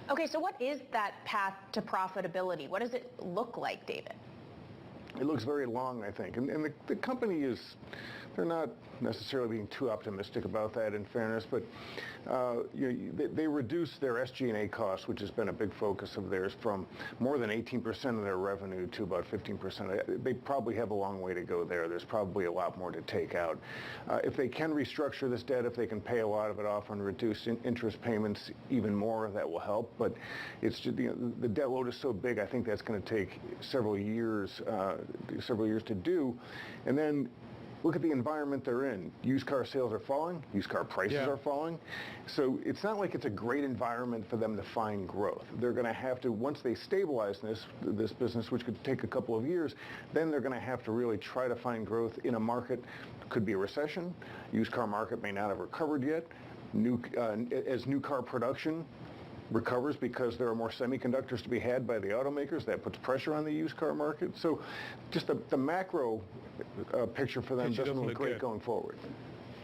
Okay, so what is that path to profitability? What does it look like, David? It looks very long, I think. And the company is, they're not necessarily being too optimistic about that, in fairness, but they reduced their SG&A costs, which has been a big focus of theirs, from more than 18% of their revenue to about 15%. They probably have a long way to go there. There's probably a lot more to take out. If they can restructure this debt, if they can pay a lot of it off and reduce interest payments even more, that will help. But it's just, the debt load is so big, I think that's going to take several years to do. And then look at the environment they're in. Used car sales are falling. Used car prices are falling. So it's not like it's a great environment for them to find growth. They're going to have to, once they stabilize this business, which could take a couple of years, then they're going to have to really try to find growth in a market. Could be a recession. Used car market may not have recovered yet. As new car production recovers because there are more semiconductors to be had by the automakers, that puts pressure on the used car market. So just the macro picture for them doesn't look great going forward.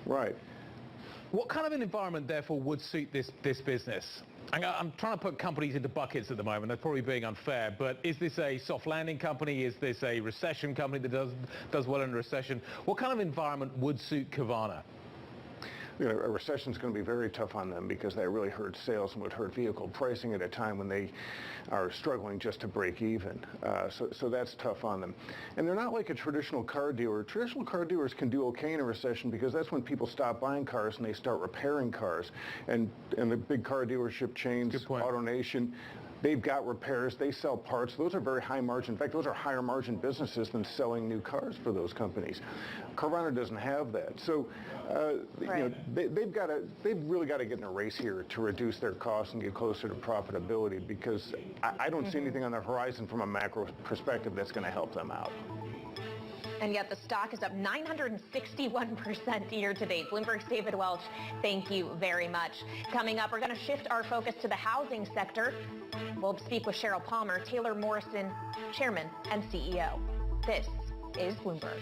Right. What kind of an environment, therefore, would suit this business? I'm trying to put companies into buckets at the moment. That's probably being unfair, but is this a soft landing company? Is this a recession company that does well in a recession? What kind of environment would suit Carvana? A recession is going to be very tough on them because that really hurts sales and would hurt vehicle pricing at a time when they are struggling just to break even. So that's tough on them. And they're not like a traditional car dealer. Traditional car dealers can do okay in a recession because that's when people stop buying cars and they start repairing cars. And the big car dealership chains, AutoNation, they've got repairs, they sell parts. Those are very high margin. In fact, those are higher margin businesses than selling new cars for those companies. Carvana doesn't have that. So they've really got to get in a race here to reduce their costs and get closer to profitability, because I don't see anything on the horizon from a macro perspective that's going to help them out. And yet the stock is up 961% year to date. Bloomberg's David Welch, thank you very much. Coming up, we're going to shift our focus to the housing sector. We'll speak with Cheryl Palmer, Taylor Morrison, Chairman and CEO. This is Bloomberg.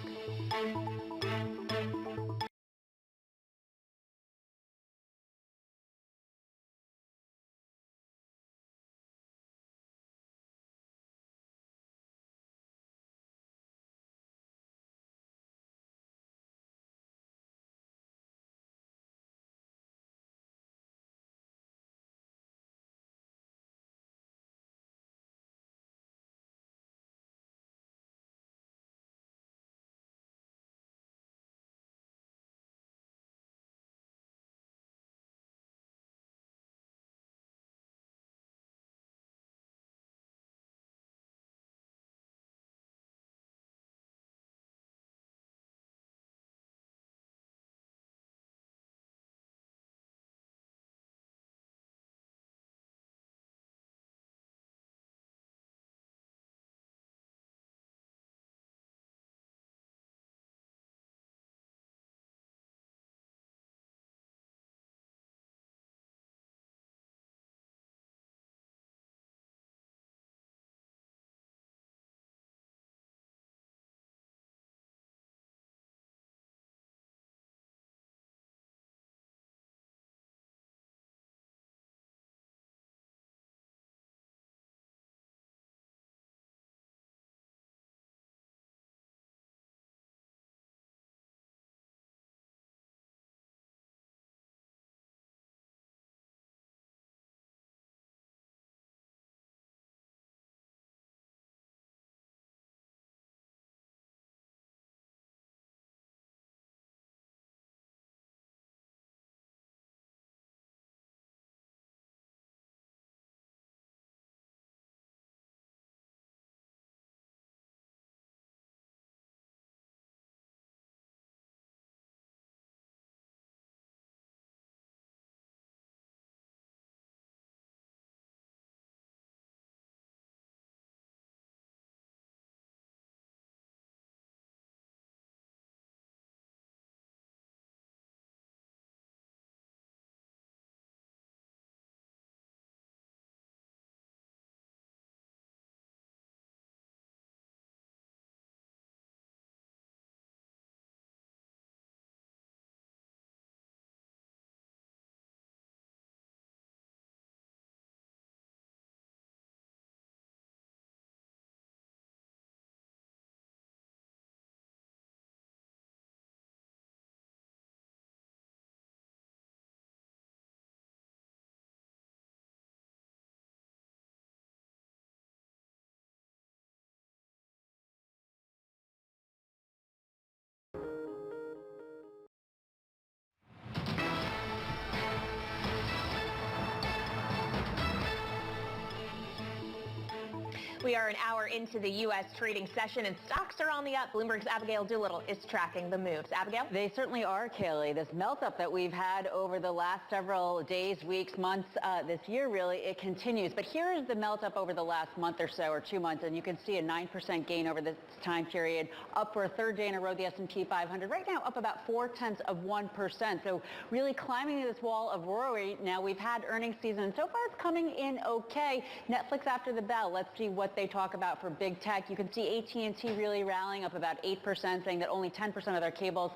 We are an hour into the U.S. trading session, and stocks are on the up. Bloomberg's Abigail Doolittle is tracking the moves. Abigail? They certainly are, Kaylee. This melt-up that we've had over the last several days, weeks, months, this year, really, it continues. But here is the melt-up over the last month or so, or 2 months, and you can see a 9% gain over this time period, up for a third day in a row, the S&P 500. Right now, up about 0.4%. So really climbing this wall of worry. Now, we've had earnings season, and so far it's coming in okay. Netflix after the bell. Let's see what they talk about for big tech. You can see AT&T really rallying up about 8%, saying that only 10% of their cables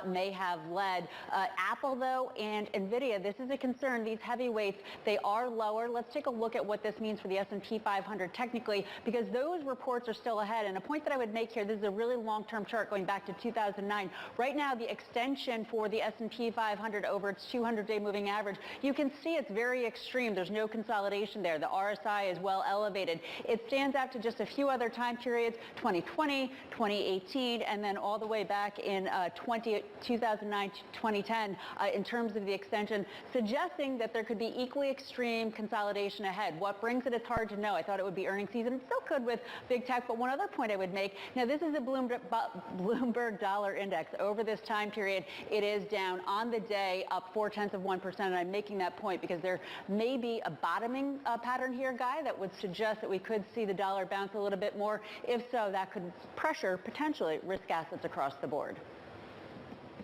may have led. Apple, though, and NVIDIA, this is a concern. These heavyweights, they are lower. Let's take a look at what this means for the S&P 500 technically, because those reports are still ahead. And a point that I would make here, this is a really long-term chart going back to 2009. Right now, the extension for the S&P 500 over its 200-day moving average, you can see it's very extreme. There's no consolidation there. The RSI is well elevated. It stands out to just a few other time periods, 2020, 2018, and then all the way back in 2009 to 2010 in terms of the extension, suggesting that there could be equally extreme consolidation ahead. What brings it, it's hard to know. I thought it would be earnings season. It still could with big tech, but one other point I would make, now this is a Bloomberg dollar index. Over this time period, it is down on the day, up 0.4%, and I'm making that point because there may be a bottoming pattern here, Guy, that would suggest that we could see the dollar bounce a little bit more. If so, that could pressure potentially risk assets across the board.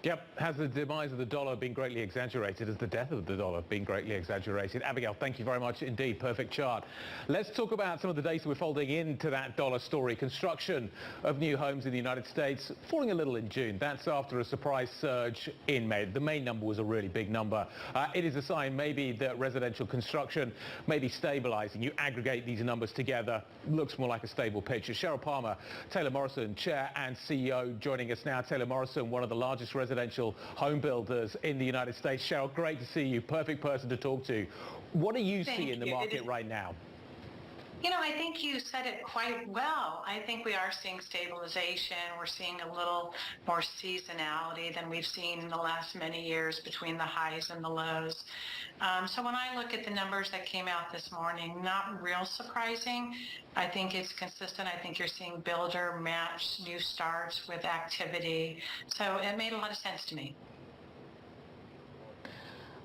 Yep. Has the demise of the dollar been greatly exaggerated? Has the death of the dollar been greatly exaggerated? Abigail, thank you very much indeed. Perfect chart. Let's talk about some of the data we're folding into that dollar story. Construction of new homes in the United States falling a little in June. That's after a surprise surge in May. The May number was a really big number. It is a sign maybe that residential construction may be stabilizing. You aggregate these numbers together, looks more like a stable picture. Cheryl Palmer, Taylor Morrison, Chair and CEO, joining us now. Taylor Morrison, one of the largest residential home builders in the United States. Cheryl, great to see you. Perfect person to talk to. What do you see in the market right now? You know, I think you said it quite well. I think we are seeing stabilization. We're seeing a little more seasonality than we've seen in the last many years between the highs and the lows. So when I look at the numbers that came out this morning, not real surprising. I think it's consistent. I think you're seeing builder match new starts with activity. So it made a lot of sense to me.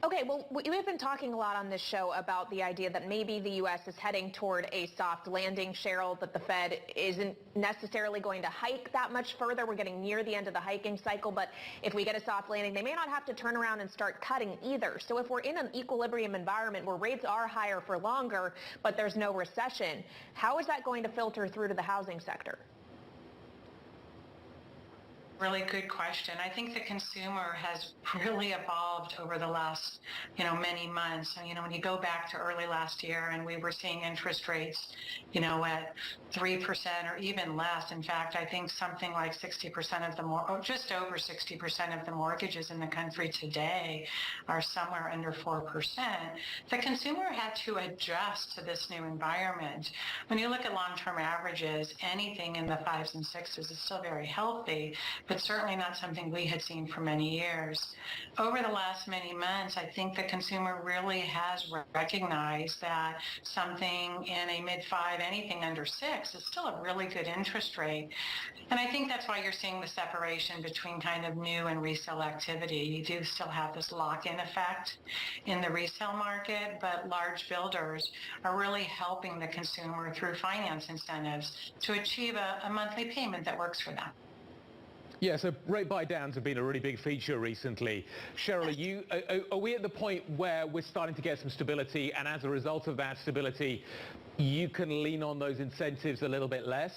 Okay, well, we've been talking a lot on this show about the idea that maybe the U.S. is heading toward a soft landing, Cheryl, that the Fed isn't necessarily going to hike that much further. We're getting near the end of the hiking cycle, but if we get a soft landing, they may not have to turn around and start cutting either. So if we're in an equilibrium environment where rates are higher for longer, but there's no recession, how is that going to filter through to the housing sector? Really good question. I think the consumer has really evolved over the last, many months. And, when you go back to early last year and we were seeing interest rates, at 3% or even less. In fact, I think something like 60% of the just over 60% of the mortgages in the country today are somewhere under 4%. The consumer had to adjust to this new environment. When you look at long-term averages, anything in the 5s and 6s is still very healthy, but certainly not something we had seen for many years. Over the last many months, I think the consumer really has recognized that something in a mid-5, anything under 6 is still a really good interest rate. And I think that's why you're seeing the separation between kind of new and resale activity. You do still have this lock-in effect in the resale market, but large builders are really helping the consumer through finance incentives to achieve a monthly payment that works for them. Yeah, so rate buy downs have been a really big feature recently. Cheryl, are we at the point where we're starting to get some stability, and as a result of that stability, you can lean on those incentives a little bit less?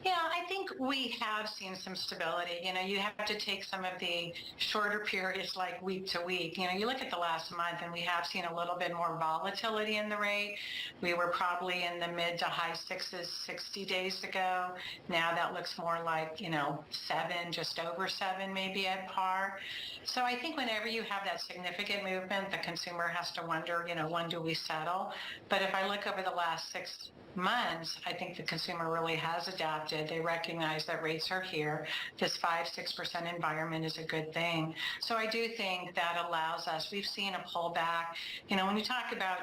Yeah, I think we have seen some stability. You have to take some of the shorter periods like week to week. You look at the last month and we have seen a little bit more volatility in the rate. We were probably in the mid to high 6s 60 days ago. Now that looks more like, 7, just over 7 maybe at par. So I think whenever you have that significant movement, the consumer has to wonder, when do we settle? But if I look over the last 6 months, I think the consumer really has adapted. They recognize that rates are here. This 5-6% environment is a good thing. So I do think that allows us, we've seen a pullback. When you talk about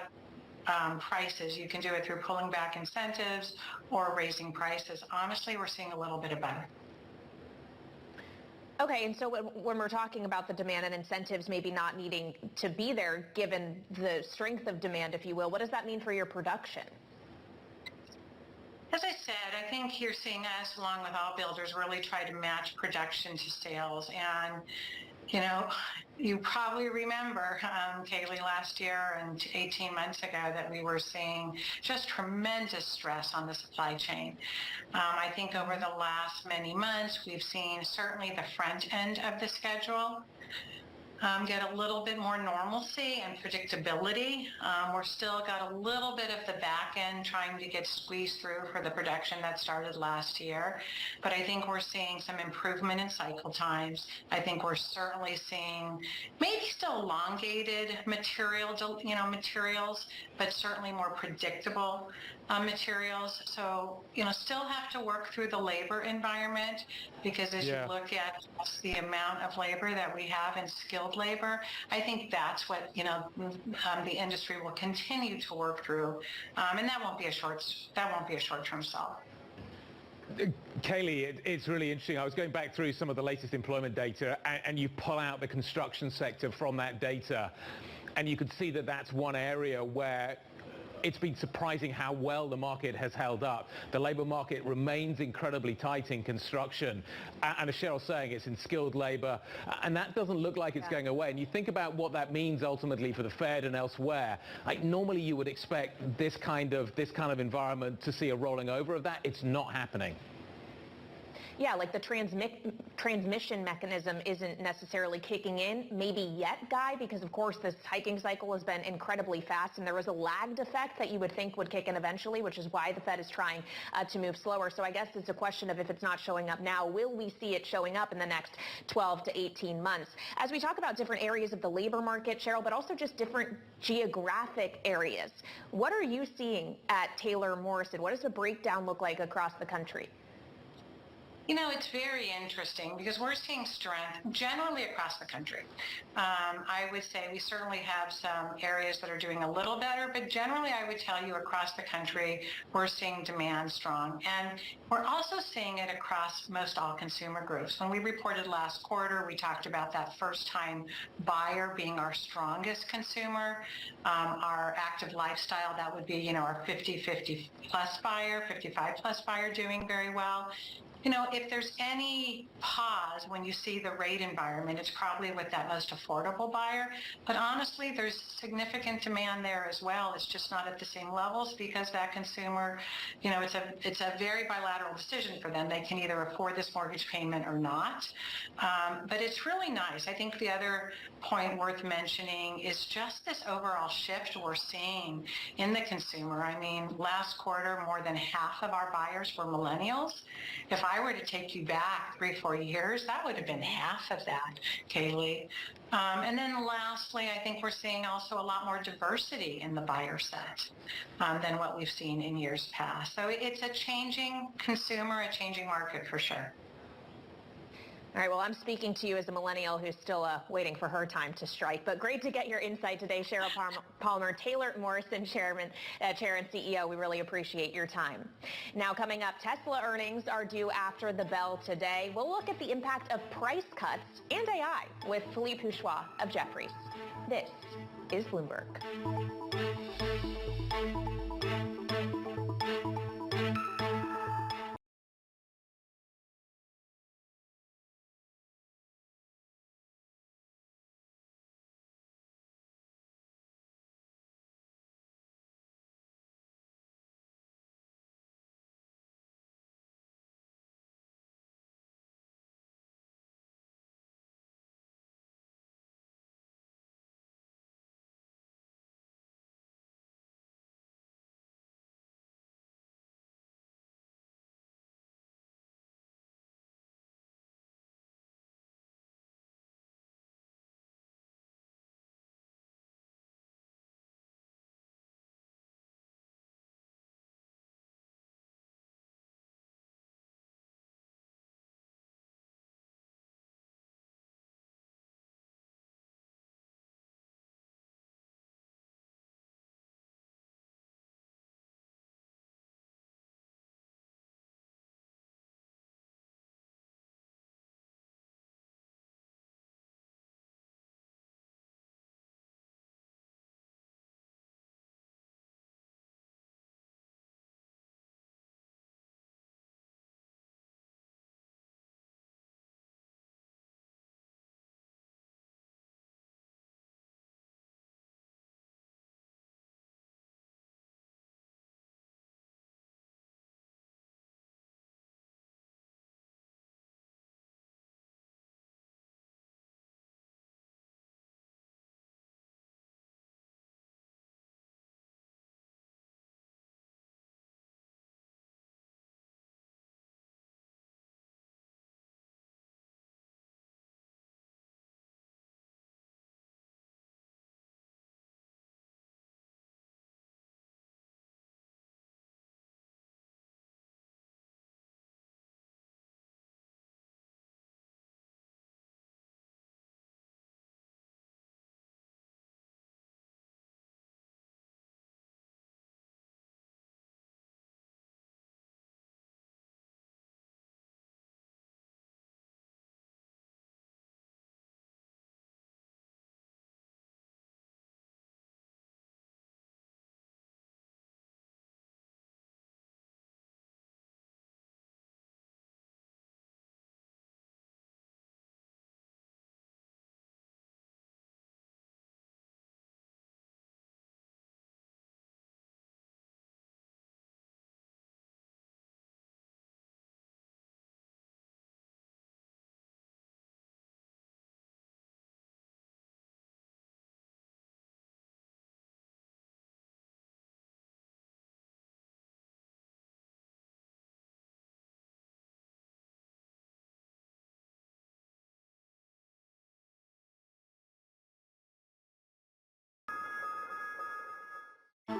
prices. You can do it through pulling back incentives or raising prices. Honestly, we're seeing a little bit of both. Okay, and so when we're talking about the demand and incentives maybe not needing to be there given the strength of demand, if you will, what does that mean for your production? As I said, I think you're seeing us, along with all builders, really try to match production to sales. And, you know, you probably remember, Kaylee, last year and 18 months ago that we were seeing just tremendous stress on the supply chain. I think over the last many months, we've seen certainly the front end of the schedule get a little bit more normalcy and predictability. We're still got a little bit of the back end trying to get squeezed through for the production that started last year. But I think we're seeing some improvement in cycle times. I think we're certainly seeing maybe still elongated materials, but certainly more predictable materials. So, still have to work through the labor environment, because as you look at the amount of labor that we have in skilled labor, I think that's what, the industry will continue to work through. And that won't be a short-term solve. Kaylee, it's really interesting. I was going back through some of the latest employment data, and you pull out the construction sector from that data, and you could see that that's one area where it's been surprising how well the market has held up. The labor market remains incredibly tight in construction. And as Cheryl's saying, it's in skilled labor. And that doesn't look like it's going away. And you think about what that means ultimately for the Fed and elsewhere. Like normally you would expect this kind of environment to see a rolling over of that. It's not happening. Yeah, like the transmission mechanism isn't necessarily kicking in, maybe yet, Guy, because of course this hiking cycle has been incredibly fast, and there was a lagged effect that you would think would kick in eventually, which is why the Fed is trying to move slower. So I guess it's a question of if it's not showing up now, will we see it showing up in the next 12 to 18 months? As we talk about different areas of the labor market, Cheryl, but also just different geographic areas, what are you seeing at Taylor Morrison? What does the breakdown look like across the country? It's very interesting because we're seeing strength generally across the country. I would say we certainly have some areas that are doing a little better, but generally I would tell you across the country, we're seeing demand strong. And we're also seeing it across most all consumer groups. When we reported last quarter, we talked about that first-time buyer being our strongest consumer, our active lifestyle, that would be, our 50 plus buyer, 55 plus buyer doing very well. If there's any pause when you see the rate environment, it's probably with that most affordable buyer. But honestly, there's significant demand there as well. It's just not at the same levels because that consumer, it's a very bilateral decision for them. They can either afford this mortgage payment or not. But it's really nice. I think the other point worth mentioning is just this overall shift we're seeing in the consumer. I mean, last quarter, more than half of our buyers were millennials. If I were to take you back 3-4 years, that would have been half of that, Kaylee. And then lastly, I think we're seeing also a lot more diversity in the buyer set than what we've seen in years past. So it's a changing consumer, a changing market for sure. All right, well, I'm speaking to you as a millennial who's still waiting for her time to strike, but great to get your insight today, Cheryl Palmer, Taylor Morrison Chair and CEO. We really appreciate your time. Now, coming up, Tesla earnings are due after the bell today. We'll look at the impact of price cuts and AI with Philippe Houchois of Jefferies. This is Bloomberg.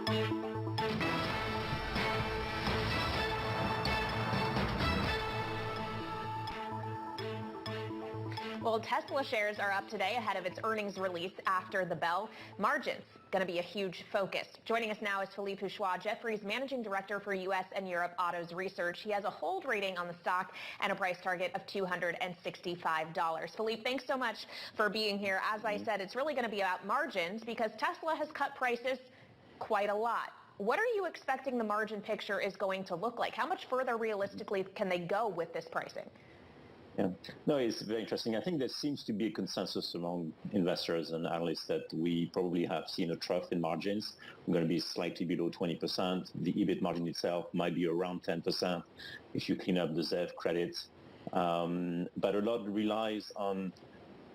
Well, Tesla shares are up today ahead of its earnings release after the bell. Margins going to be a huge focus. Joining us now is Philippe Houchois, Jefferies Managing Director for U.S. and Europe Autos Research. He has a hold rating on the stock and a price target of $265. Philippe, thanks so much for being here. As I said, it's really going to be about margins because Tesla has cut prices quite a lot. What are you expecting the margin picture is going to look like? How much further realistically can they go with this pricing? Yeah, no, it's very interesting. I think there seems to be a consensus among investors and analysts that we probably have seen a trough in margins. We're going to be slightly below 20%. The EBIT margin itself might be around 10% if you clean up the ZEV credits. But a lot relies on,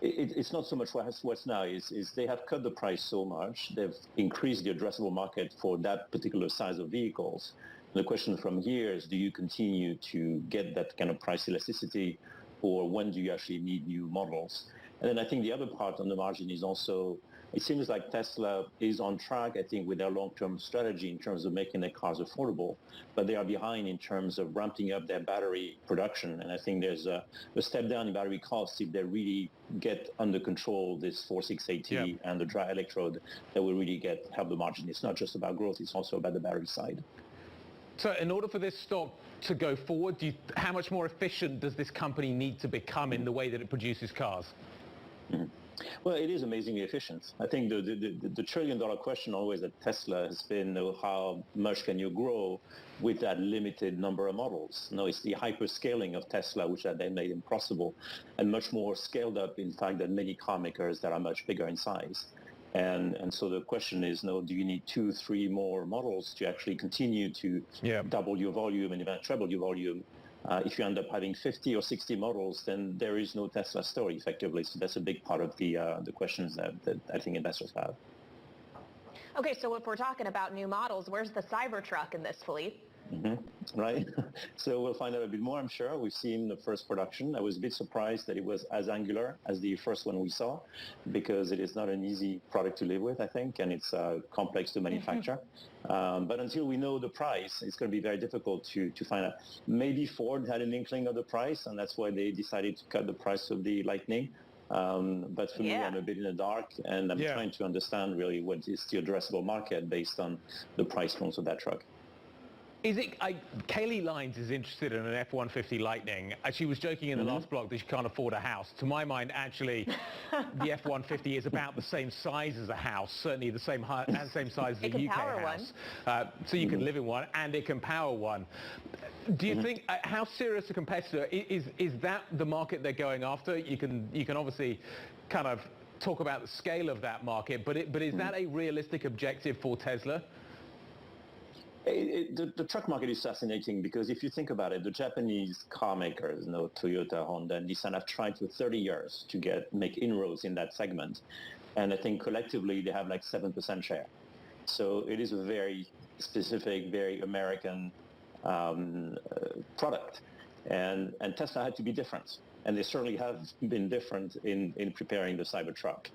it's not so much what's now, is they have cut the price so much, they've increased the addressable market for that particular size of vehicles. The question from here is, do you continue to get that kind of price elasticity, or when do you actually need new models? And then I think the other part on the margin is also, it seems like Tesla is on track, I think, with their long-term strategy in terms of making their cars affordable, but they are behind in terms of ramping up their battery production. And I think there's a step down in battery costs if they really get under control this 4680 and the dry electrode that will really help the margin. It's not just about growth, it's also about the battery side. So in order for this stock to go forward, how much more efficient does this company need to become in the way that it produces cars? Mm-hmm. Well, it is amazingly efficient. I think the trillion-dollar question always at Tesla has been, how much can you grow with that limited number of models? No, it's the hyper-scaling of Tesla which they made impossible, and much more scaled up, in fact, than many car makers that are much bigger in size. And so the question is, do you need 2, 3 more models to actually continue to double your volume and even treble your volume? If you end up having 50 or 60 models, then there is no Tesla story, effectively. So that's a big part of the questions that I think investors have. Okay, so if we're talking about new models, where's the Cybertruck in this, Philippe? Mm-hmm. Right. So we'll find out a bit more, I'm sure. We've seen the first production. I was a bit surprised that it was as angular as the first one we saw, because it is not an easy product to live with, I think, and it's complex to manufacture. But until we know the price, it's going to be very difficult to find out. Maybe Ford had an inkling of the price, and that's why they decided to cut the price of the Lightning. But for me, I'm a bit in the dark, and I'm trying to understand really what is the addressable market based on the price points of that truck. Kaylee Lines is interested in an F-150 Lightning. She was joking in the last blog that she can't afford a house. To my mind, actually, the F-150 is about the same size as a house, certainly the same height and same size as a UK house. So you can live in one, and it can power one. Do you think, how serious a competitor, is that the market they're going after? You can obviously kind of talk about the scale of that market, but is that a realistic objective for Tesla? The truck market is fascinating because if you think about it, the Japanese car makers, Toyota, Honda, and Nissan have tried for 30 years to make inroads in that segment. And I think collectively they have like 7% share. So it is a very specific, very American product. And Tesla had to be different. And they certainly have been different in preparing the Cybertruck.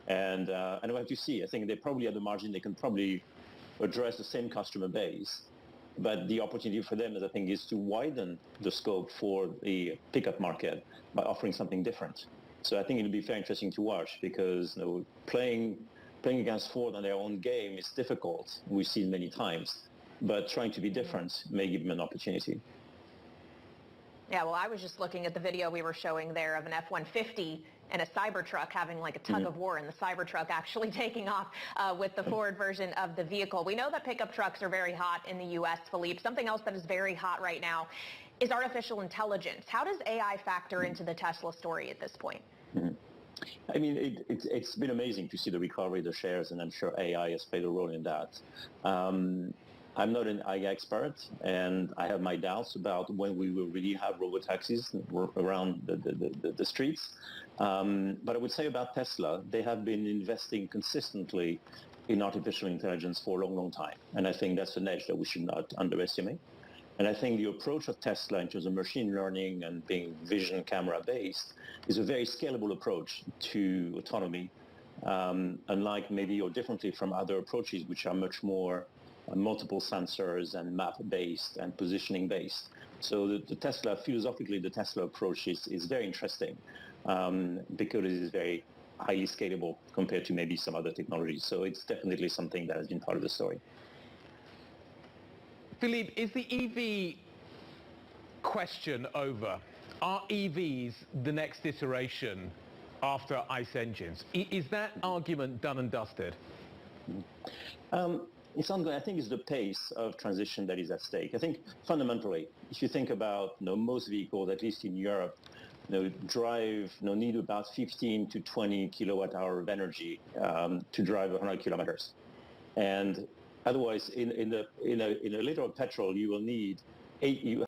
And we have to see. I think they probably at the margin, they can probably address the same customer base, but the opportunity for them, I think, is to widen the scope for the pickup market by offering something different. So I think it'll be very interesting to watch because playing against Ford on their own game is difficult. We've seen many times, but trying to be different may give them an opportunity. Yeah, well, I was just looking at the video we were showing there of an F-150 and a Cybertruck having like a tug of war, and the Cybertruck actually taking off with the Ford version of the vehicle. We know that pickup trucks are very hot in the U.S., Philippe. Something else that is very hot right now is artificial intelligence. How does AI factor into the Tesla story at this point? I mean, it's been amazing to see the recovery of the shares, and I'm sure AI has played a role in that. I'm not an AI expert, and I have my doubts about when we will really have robotaxis around the streets. But I would say about Tesla, they have been investing consistently in artificial intelligence for a long, long time. And I think that's an edge that we should not underestimate. And I think the approach of Tesla in terms of machine learning and being vision camera based is a very scalable approach to autonomy, unlike maybe or differently from other approaches which are much more multiple sensors and map-based and positioning-based. So the Tesla, philosophically, the Tesla approach is very interesting because it is very highly scalable compared to maybe some other technologies. So it's definitely something that has been part of the story. Philippe, is the EV question over? Are EVs the next iteration after ICE engines? Is that argument done and dusted? It's ongoing. I think it's the pace of transition that is at stake. I think fundamentally, if you think about most vehicles, at least in Europe, need about 15 to 20 kilowatt hour of energy to drive 100 kilometers. And otherwise, in a liter of petrol, you will need